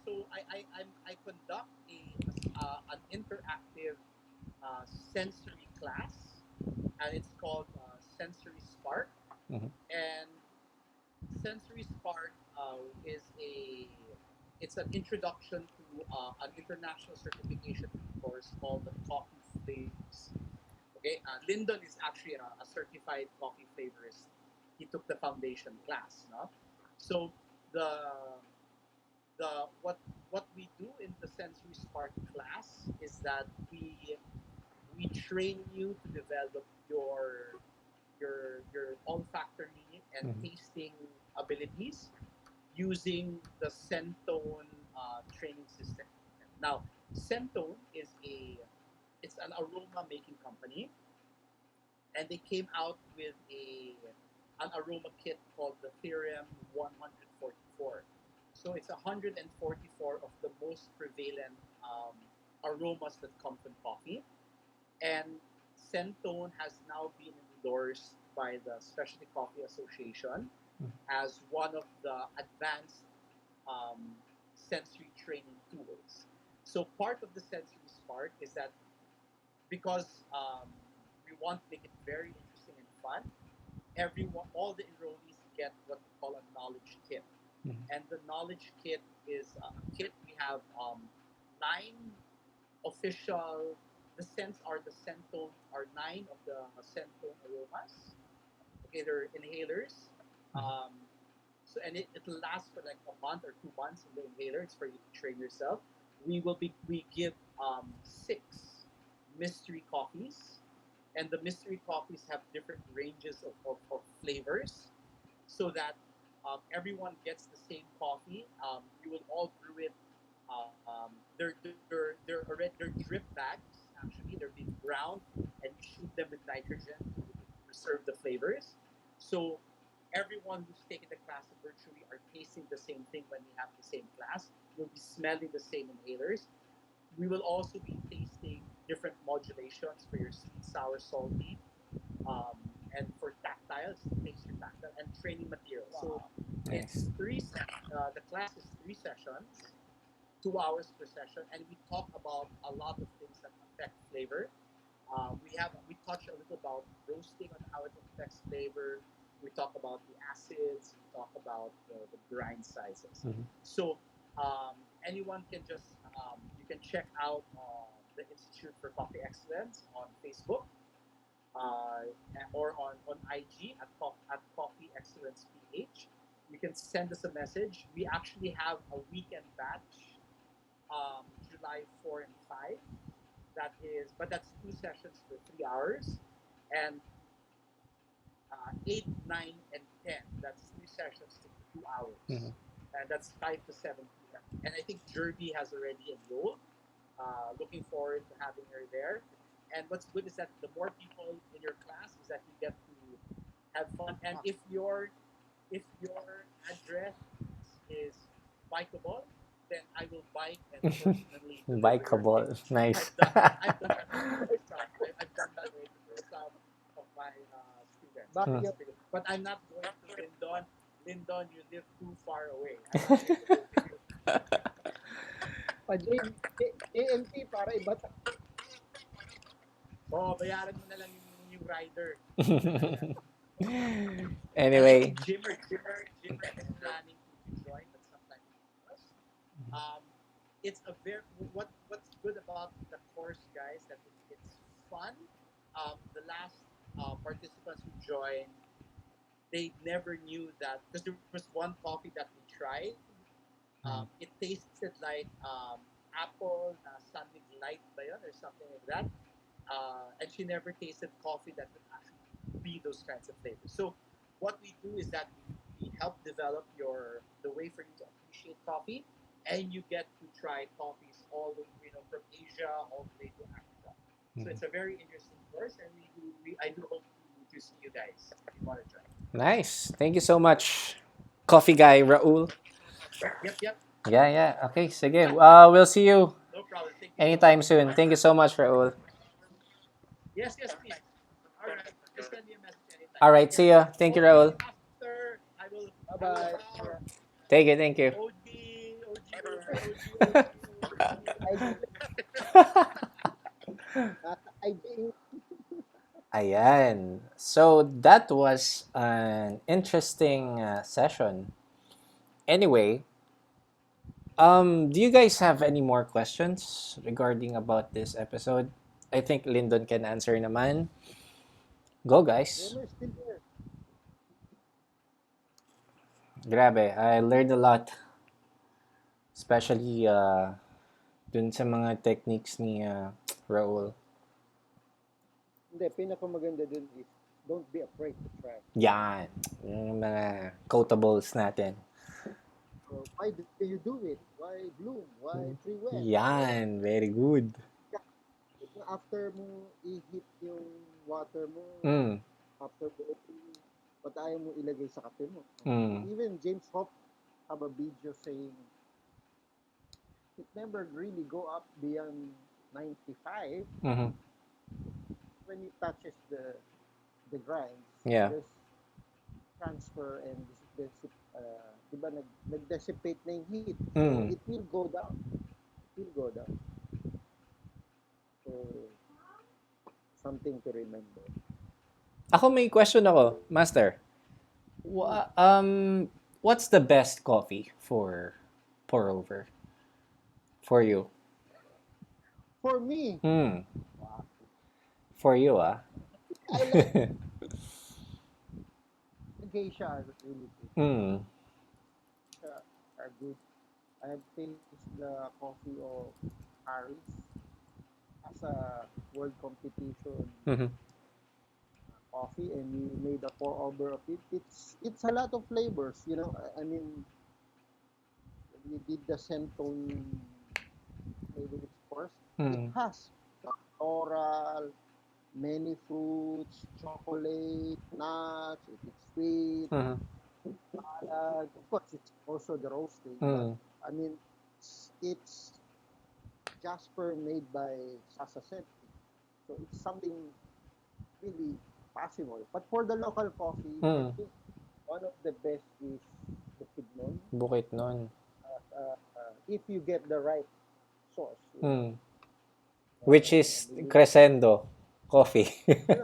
so I conduct an interactive sensory class, and it's called Sensory Spark. Mhm. And Sensory Spark it's an introduction to an international certification course called the Coffee Flavors. Okay, Lyndon is actually a certified coffee flavorist. He took the foundation class, no? So what we do in the Sensory Spark class is that we train you to develop your olfactory and tasting abilities using the Centone training system. Now, Centone it's an aroma making company, and they came out with an aroma kit called the Theorem 144. So it's 144 of the most prevalent aromas that come from coffee, and Centone has now been endorsed by the Specialty Coffee Association as one of the advanced sensory training tools. So part of the Sensory Spark is that because we want to make it very interesting and fun, all the enrollees get what we call a knowledge kit. And the knowledge kit is a kit. We have 9 official. The Centone are 9 of the Centone aromas. Okay, they're inhalers. So and it'll last for like a month or 2 months in the inhaler. It's for you to train yourself. We give 6 mystery coffees, and the mystery coffees have different ranges of flavors, so that everyone gets the same coffee. You will all brew it. They're drip bags. Actually, they're being ground, and you shoot them with nitrogen to preserve the flavors. So everyone who's taking the class virtually are tasting the same thing when we have the same class. We'll be smelling the same inhalers. We will also be tasting different modulations for your sweet, sour, salty, and for tactiles, taste your tactile, and training material. So it's the class is 3 sessions, 2 hours per session, and we talk about a lot of things that affect flavor. We touch a little about roasting and how it affects flavor. We talk about the acids. We talk about the grind sizes. So anyone can just you can check out the Institute for Coffee Excellence on Facebook. or on IG at Coffee Excellence PH. You can send us a message. We actually have a weekend batch, July 4 and 5. But that's two sessions for 3 hours, and 8, 9, and 10. That's three sessions to 2 hours, Mhm. and that's 5 to 7 p.m. And I think Jerby has already enrolled. Looking forward to having her there. And what's good is that the more people in your class is that you get to have fun. And if your address is bikeable, then I will bike and personally deliver your Bikeable. gift. Nice. I've done that with some. I've done that with some of my students. Hmm. Bakit? But I'm not going to Lyndon. Lyndon, you live too far away. I'm not going to go with you. JNT para iba Oh, bayaran mo na lang yung rider. And I Anyway, think Jimmer is planning to join, but sometime in us. Um, it's a very what's good about the course, guys, that it's fun. The last participants who joined, they never knew that because there was one coffee that we tried. It tasted like apple Sunny Light ba yun, or something like that. And she never tasted coffee that would actually be those kinds of flavors. So what we do is that we help develop the way for you to appreciate coffee, and you get to try coffees all the from Asia all the way to Africa. So it's a very interesting course, and I do hope to see you guys if you want to try. nice. Thank you so much, coffee guy Raul. Yep. Yeah. Okay, sige. We'll see you No problem. Thank you so anytime much. soon. Thank you so much, Raul. Yes, please. All right. Just send me a message anytime. All Take right, care. see ya. Thank you, Okay, Raul. Master. I will bye-bye. bow. Thank you. IG IG Ayan. So that was an interesting session. Anyway, do you guys have any more questions regarding about this episode? I think Lyndon can answer naman. Go, guys. Jimmer is still here. Grabe, I learned a lot. Especially dun sa mga techniques ni Raul. Hindi, pinakamaganda dun is don't be afraid to try. Yan. Yun yung mga quotables natin. So, why do you do it? Why bloom? Why tree wet? Yan. Very good. After mo i-heat yung water mo, Mm. after boiling, ba't ayaw mo ilagay sa kape mo? Mm. Even James Hope have a video saying it never really go up beyond 95 Mm-hmm. when it touches the grinds. Yeah. There's transfer and diba nag-dissipate na yung heat. So Mm. it will go down. It will go down. So something to remember. Ako may question ako, Master. What's the best coffee for pour over for you? For me, For you, I like the geisha are really good. Mm. Are good. I have tasted the coffee of Paris as a world competition Mm-hmm. coffee, and we made a pour over of it. It's a lot of flavors, I mean, we did the Centone flavor course. It Mm. has floral, many fruits, chocolate, nuts. If it's sweet, Mm-hmm. salad. Of course, it's also the roasting. But Mm. I mean, it's Jasper made by Sasaset. So it's something really possible. But for the local coffee, I Mm. think one of the best is the Pignon. Bukit nun. If you get the right sauce. Mm. Which is Maybe- Crescendo coffee.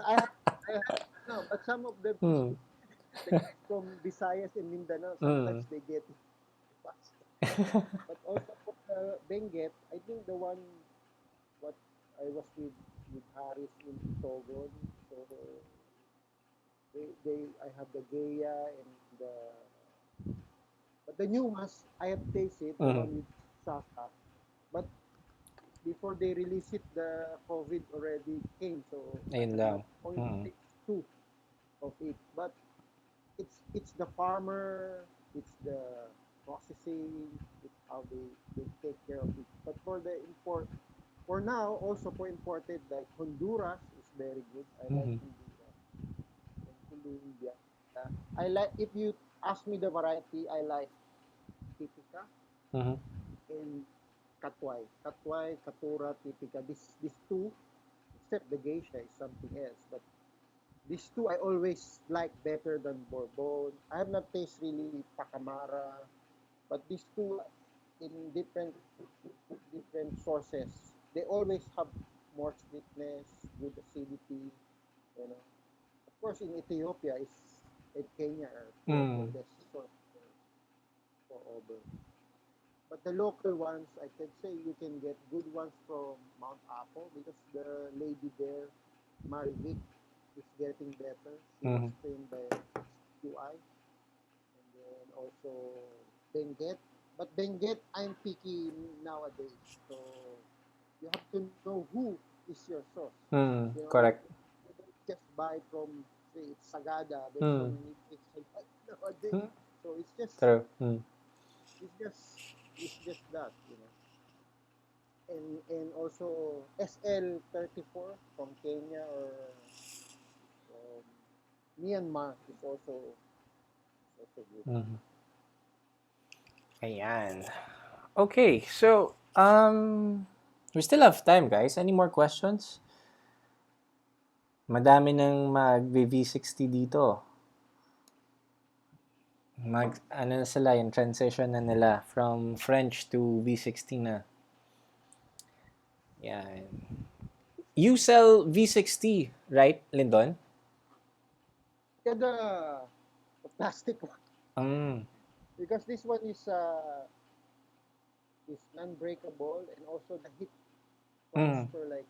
I have no, but some of them Mm. from Visayas and Mindanao, Mm. sometimes they get it fast. But also for the Benguet, I think the one what I was with Harris in Togon, so I have the Gaya and the but the new ones I have tasted the Mm. one with Sasa, but before they release it, the COVID already came, so I Ayun have lang. not only Mm. taste two of it, but it's the farmer, it's the processing, it's how they take care of it. But for the import, for now, also for imported, like Honduras is very good. I like Mhm. Honduras and Colombia. I like if you ask me the variety, I like Tipica Mhm. and Katwai. Katwai, Katura, Tipica. These two, except the geisha is something else. But these two I always like better than Bourbon. I have not tasted really Pacamara, but these two in different sources, they always have more sweetness, good acidity, you know. Of course, in Ethiopia is and Kenya are two of the Mm. best source for Auburn. But the local ones, I can say you can get good ones from Mount Apo because the lady there, Marivic, is getting better. She was Mhm. trained by QI. And then also Benguet. But Benguet, I'm picky nowadays. So you have to know who is your source. Mm. You know, Correct. you don't just buy from, say, it's Sagada. There's so Mm. many things Sagada nowadays. Mm. So True. Mm. it's just, it's just that, you know. And also SL34 from Kenya or from Myanmar is also good. Mhm. Ayan. Okay, so we still have time, guys. Any more questions? Madami nang mag-V60 dito. Ano na sila, yung transition na nila from French to V60 na. Yan. You sell V60, right, Lyndon? Yeah, the plastic one Mm. because this one is non-breakable and also the heat Mm. transfer like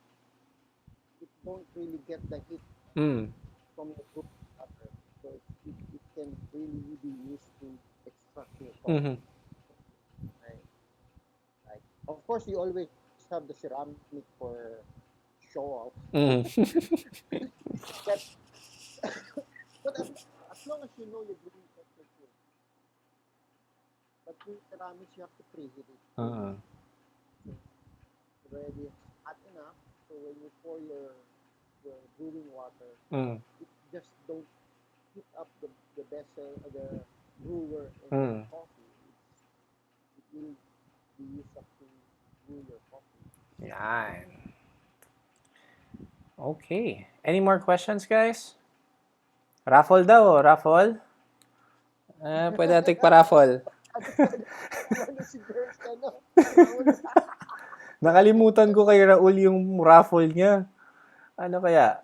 it don't really get the heat Mm. from the root water, so it can really be used to extract your Mm-hmm. coffee. Right? Like of course you always have the ceramic for show off, Mm. but but as long as you know you're doing temperature, but with ceramics you have to preheat it Uh, so already hot enough. So when you pour your brewing water, mm. it just don't heat up the vessel, the brewer and the Mm. coffee. It will be used up to brew your coffee. Yan. Okay. Any more questions, guys? Raffle daw, raffle. Pwede natin pa-raffle. Lalo si Bert, ano, Raul, Nakalimutan ko kay Raul yung raffle niya. Ano kaya?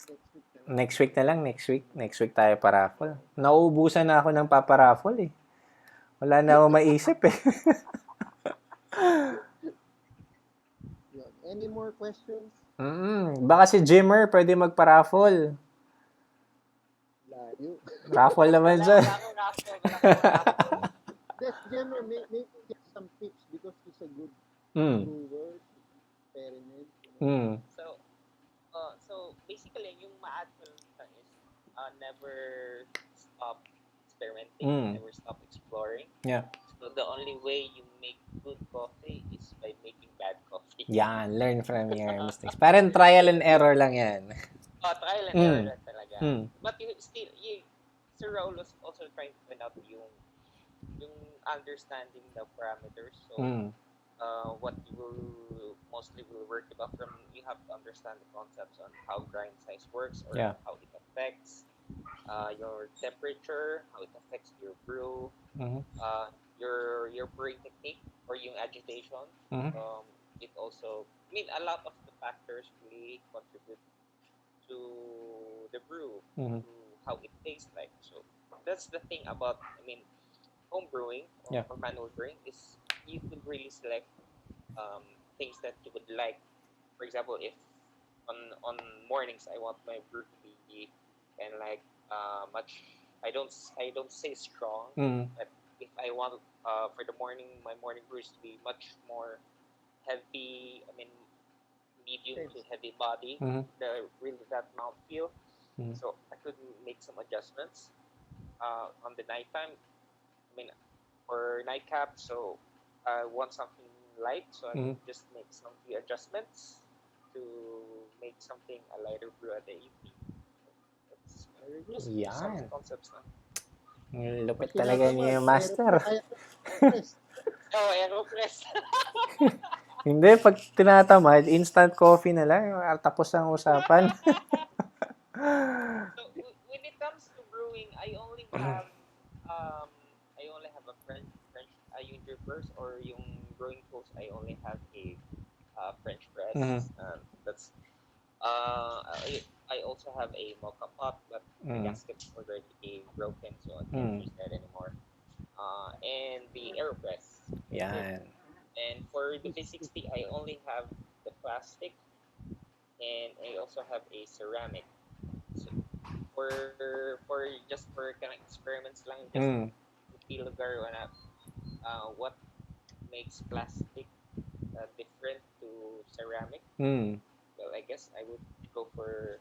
next week na lang. Next week na lang, next week. Next week tayo pa-raffle. Nauubusan na ako ng paparaffle eh. Wala na ako maisip eh. Yun. Any more questions? Baka si Jimmer pwede magpa-raffle. Layo. Raffle naman Wala, siya. wala akong raffle. Wala akong raffle. That's Gemma, maybe get some tips because he's a good Mm. brewer, experiment, you know. Mm. So basically, yung ma-add ko lang is never stop experimenting, Mm. never stop exploring. Yeah. So the only way you make good coffee is by making bad coffee. Yan, learn from your mistakes. Parang trial and error lang yan. Trial and Mm. error lang talaga. Mm. But Sir Raul was also trying to find out yung understanding the parameters. So Mm. what you will work about from you have to understand the concepts on how grind size works or Yeah. how it affects your temperature, how it affects your brew, Mhm. your brewing technique or yung agitation. Mhm. It also a lot of the factors really contribute to the brew, Mhm. to how it tastes like. So that's the thing about home brewing Yeah. or manual brewing is you could really select things that you would like for example, if on mornings I want my brew to be kind of like much. I don't say strong, Mm. but if I want for the morning my morning brews to be much more heavy. I mean medium to heavy body, Mhm. the really that mouthfeel. Mm. So I could make some adjustments on the nighttime. I mean, for nightcap, so I want something light, so I Mhm. could just make some few adjustments to make something a lighter brew at the evening. It's Very good. just some Yan. concepts na. Lupit Pag talaga tinatamad, niyo yung master. Aeropress. Oh, AeroPress. Hindi, pag tinatamad, instant coffee na lang. Tapos ang usapan. So when it comes to brewing, um I only have a French yung drippers or yung brewing tools. I only have a French Mhm. press. That's I also have a mocha pot, but the Mm. gasket's already broken, so I can't Mm. use that anymore. And the AeroPress. That's it. Yan. And for the V60, I only have the plastic, and I also have a ceramic. So for kind of experiments lang, just Mm. feel lugar what makes plastic different to ceramic. Mm. Well, I guess I would go for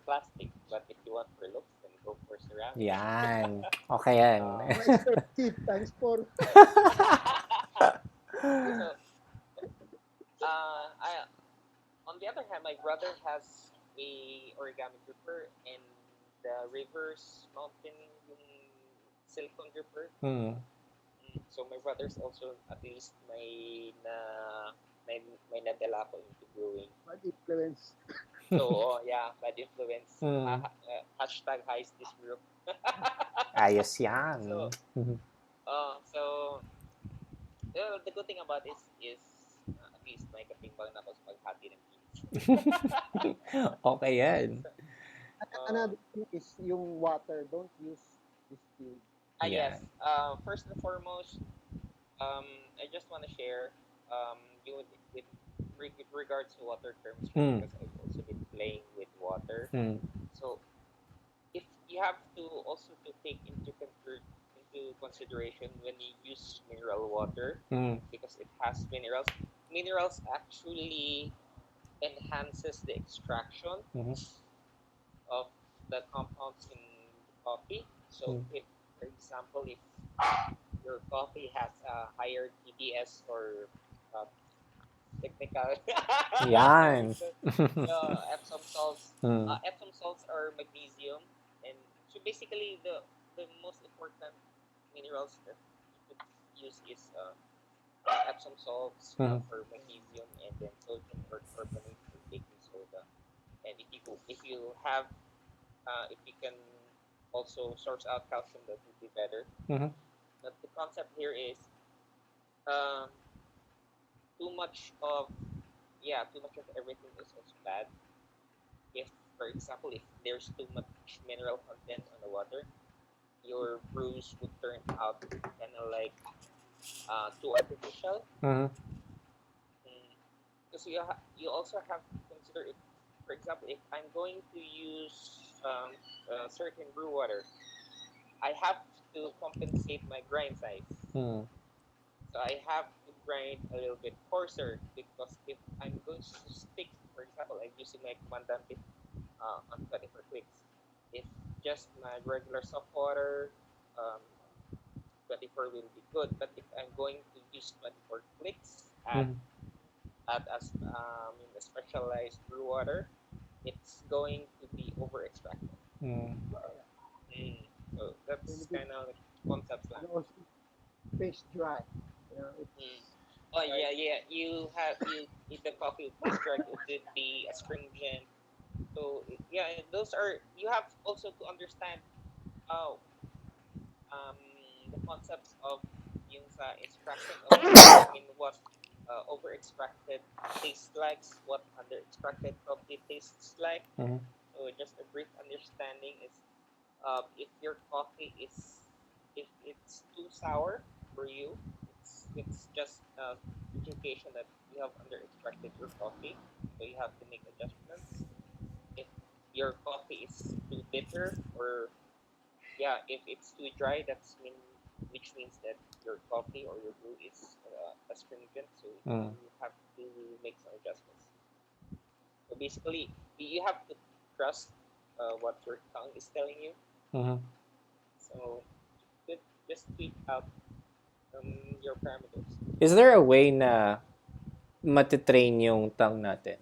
plastic, but if you want for looks, then go for ceramic. Yan. Okay yan. More expensive times 4. So, I on the other hand, my brother has a origami dripper and the reverse mountain yung silicone dripper. Mm. So my brother's also at least may nadala ko into brewing. Bad influence. So yeah, bad influence. Mm. Hashtag heist this group. Ayos yan. So Mhm. so the good thing about this is at least may katimbang na ako sa paghati ng beans. Okay yan. So, Another thing is yung water. Don't use distilled. yes. Yan. First and foremost, I just want to share you with regards to water terms Mm. because I've also been playing with water. Mm. So if you have to also to take into consideration when you use mineral water Mm. because it has minerals. Minerals actually enhances the extraction Mhm. of the compounds in coffee. So Mm. if, for example, if your coffee has a higher TDS or uh, technical Yan. terms, Epsom salts. Mm. Epsom salts are magnesium, and so basically the most important minerals that you could use is Epsom salts Mhm. for magnesium, and then sodium or carbonate for baking soda. And if you have if you can also source out calcium, that would be better. Mhm. But the concept here is um, too much of too much of everything is also bad. If, for example, if there's too much mineral content on the water, your brews would turn out kind of like too artificial. Mhm. Because you also have to consider if, for example, if I'm going to use certain brew water, I have to compensate my grind size. Mm. So I have to grind a little bit coarser because if I'm going to stick, for example, I'm using my Comandante on 24 clicks. If just my regular soft water, um, 24 will be good. But if I'm going to use 24 clicks Mhm. in a specialized brew water, it's going to be over extracted. Mm. So that's And kind of concepts lang. also face dry. Mm. It's Oh yeah, yeah. You if the coffee extract it would be astringent. So yeah, those are you have also to understand how um the concepts of yung sa extraction of coffee. I mean what over extracted tastes like, what under extracted coffee tastes like. Mhm. So just a brief understanding is if your coffee is if it's too sour for you, it's just indication that you have under extracted your coffee, so you have to make adjustments. If your coffee is too bitter, or yeah, if it's too dry, which means that your coffee or your brew is astringent, so Mm. you have to make some adjustments. So basically, you have to trust what your tongue is telling you. Mhm. So you could just tweak out your parameters. Is there a way na matitrain yung tongue natin?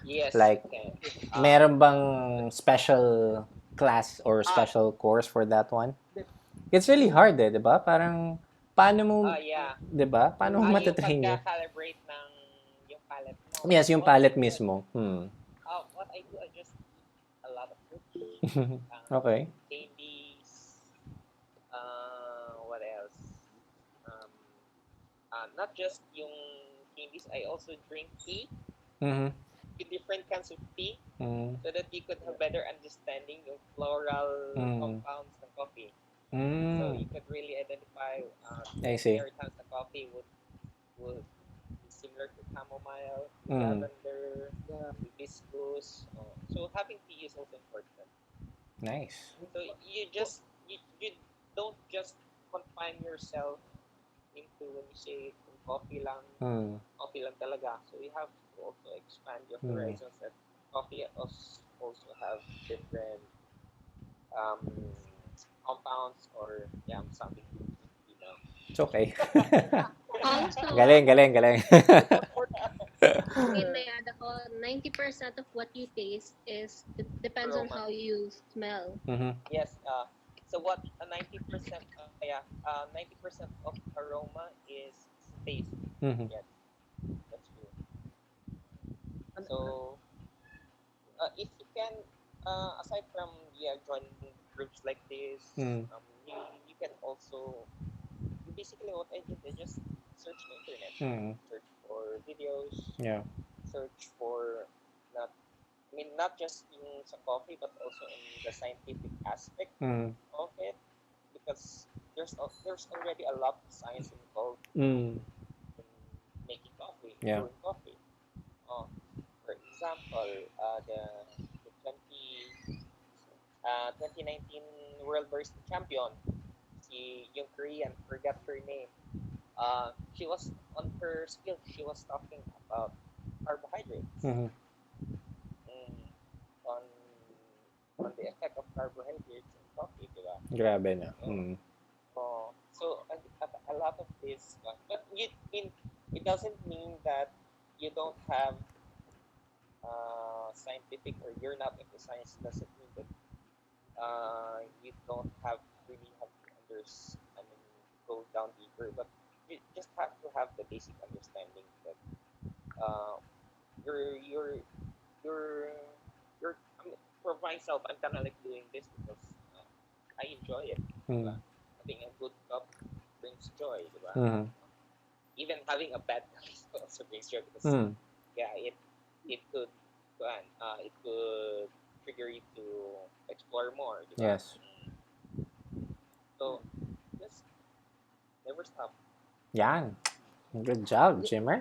Yes, you Like, can. meron bang special class or Ah, special course for that one? That, It's really so, hard eh, di ba? Parang, paano mo, yeah. di ba? Paano mo Yung matitrain yun? pagka-calibrate ng yung palate mo. Yes, yung What I palette do, mismo. Hmm. I just eat a lot of fruits. Okay. Candies. What else? Um, not just yung candies. I also drink tea. Mhm. Different kinds of tea, Mm. so that you could have better understanding yung floral Mm. compounds ng coffee. So Mm. you could really identify. I see. There are times the coffee would be similar to chamomile, Mm. lavender, yeah, hibiscus. So having tea is also important. Nice. So you don't just confine yourself into when you say kung Mm. coffee lang talaga. So you have to also expand your Mm. horizons, that coffee also have different um, compounds, or yeah, I'm sounding you know. It's okay. Also, Galing, galing, galing. may add ako, 90% of what you taste depends on Aroma. how you smell. Mhm. Yes. So what a 90%, 90% of aroma is taste. Mhm. Yes, that's true. and, So if you can, aside from joining groups like this, Mm. you can also, basically what I did, I just search the internet, Mm. search for videos, Yeah. search for, not I mean not just yung sa coffee, but also in the scientific aspect Mm. of it, because there's already a lot of science involved Mm. in making coffee, Yeah. brewing coffee. Uh, for example, the 2019 World Barista Champion, yung Korean, forgot her name. She was on her spiel. She was talking about carbohydrates, Mhm. and on the effect of carbohydrates in coffee, di ba? Grabe na. So, Mm. so a lot of this, but it doesn't mean that you don't have scientific, or you're not into science. Doesn't mean that you don't really have to I mean, go down deeper, but you just have to have the basic understanding that uh, you're you're you're I mean, for myself, I'm kind of like doing this because I enjoy it, diba? Mm. Having a good cup brings joy, diba? Mhm. Even having a bad cup also brings joy, because Mm. yeah, it could it could trigger you to explore more, diba? Yes. So just never stop. Yan. Good job, yeah, Jimmer.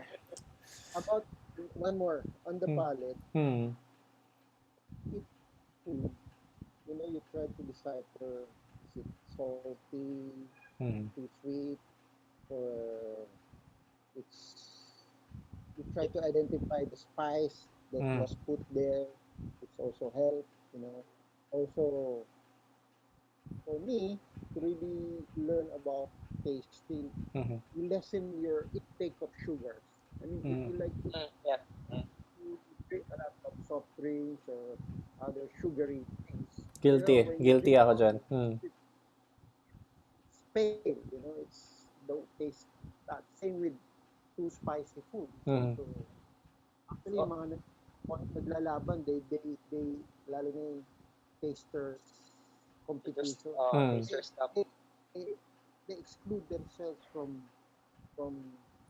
about one more on the Mm. palate. Mm. If food, you try to decipher, is it salty, Mm. too sweet, or it's you try to identify the spice that Mm. was put there. It's also help, you know. Also, for me, to really learn about tasting, Mhm. you lessen your intake of sugars. I mean, if Mm. you like Yeah. Mm. to drink a lot of soft drinks or other sugary things, Guilty. when you Guilty drink ako dyan. coffee, Mm. it's pale, it's don't taste that. Same with too spicy food. It's Mm. also actually So mga naglalaban, they lalo na yung tasters you just competition. Mm. taste your stuff. They, they, they exclude themselves from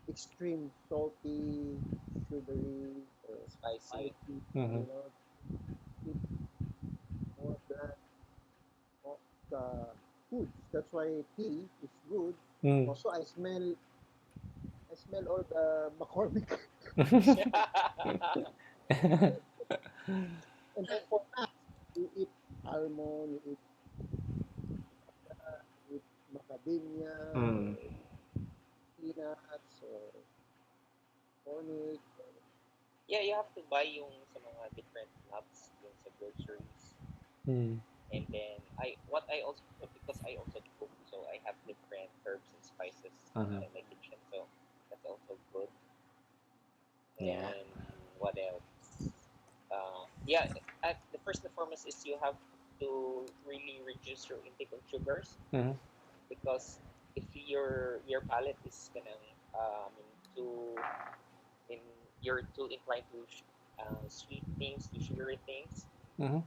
extreme salty, sugary, or Spicy. spicy. Mhm. You know, eat more bland of the foods. That's why tea is good. Mm. Also, I smell I smell all the McCormick. And then for nuts, you eat almond, you eat macadamia, Mm. or peanuts, or cornic. Yeah, you have to buy yung sa mga different nuts yung sa groceries. Mm. And then I also because I also cook, so I have different herbs and spices Uh-huh. in my kitchen, so that's also good. Yeah. And what else? Yeah, the first and foremost is you have to really reduce your intake of sugars Mm-hmm. because if your palate is gonna too in you're too inclined to sweet things, to sugary things, Mm-hmm.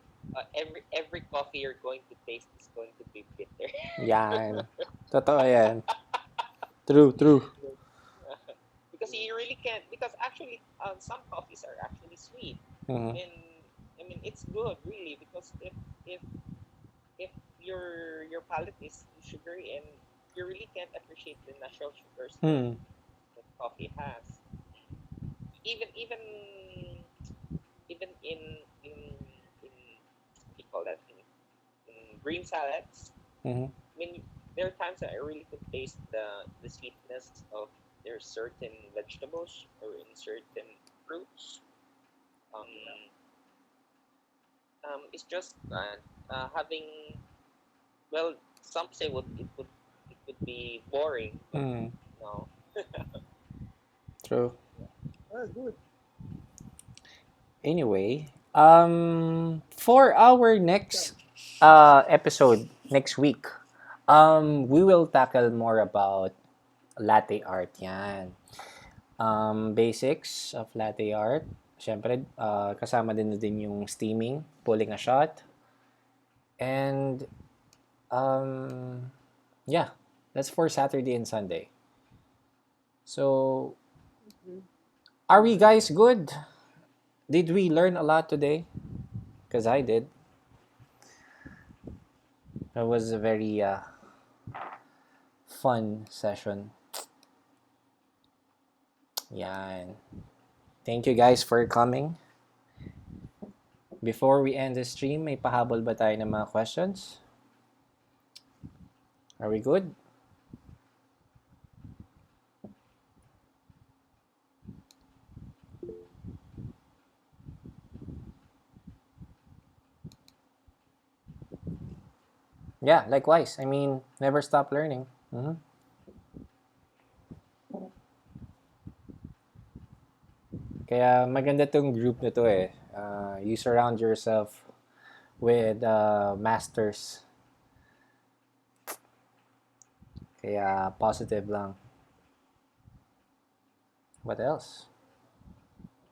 every coffee you're going to taste is going to be bitter. Yan. Totoo yan. True, true. Because you really can't. Because actually, some coffees are actually sweet, Mm-hmm. and I mean it's good really because if if your palate is sugary and you really can't appreciate the natural sugars Mm. that coffee has. Even even in what do you call that in green salads. Mm-hmm. I mean, there are times that I really could taste the sweetness of their certain vegetables or in certain fruits. Um, it's just having well, some say it would be boring, but Mm. no. True. Ah, good. Anyway, for our next episode next week, we will tackle more about latte art. Yan. Basics of latte art. Siyempre, kasama din yung steaming, pulling a shot. And, yeah, that's for Saturday and Sunday. So, Okay. are we guys good? Did we learn a lot today? Because I did. It was a very fun session. Yan. Thank you guys for coming. Before we end the stream, may pahabol ba tayo ng mga questions? Are we good? Yeah, likewise. I mean, never stop learning. Mhm. Kaya maganda tong group na to eh. You surround yourself with masters. Kaya positive lang. What else?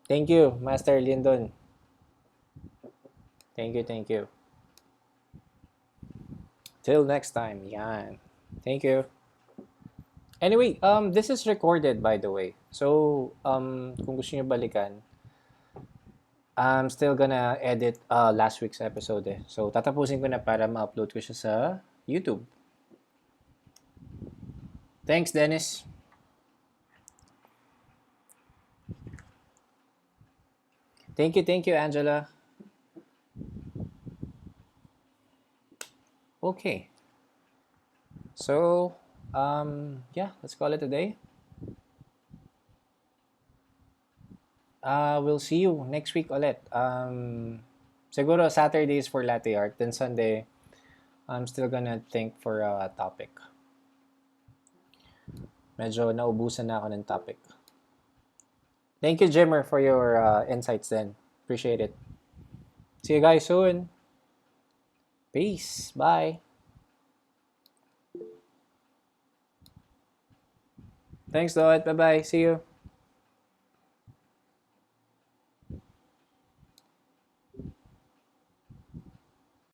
Thank you, Master Lyndon. Thank you, thank you. Till next time. Yan. Thank you. Anyway, this is recorded by the way. So, kung gusto niyo balikan, I'm still gonna edit last week's episode eh. So, tatapusin ko na para ma-upload ko siya sa YouTube. Thanks, Dennis. Thank you, Angela. Okay. So, yeah, let's call it a day. We'll see you next week ulit. Siguro Saturday is for latte art. Then Sunday, I'm still gonna think for a topic. Medyo naubusan na ako ng topic. Thank you, Jimmer, for your insights then. Appreciate it. See you guys soon. Peace. Bye. Thanks, Doet. Bye-bye. See you.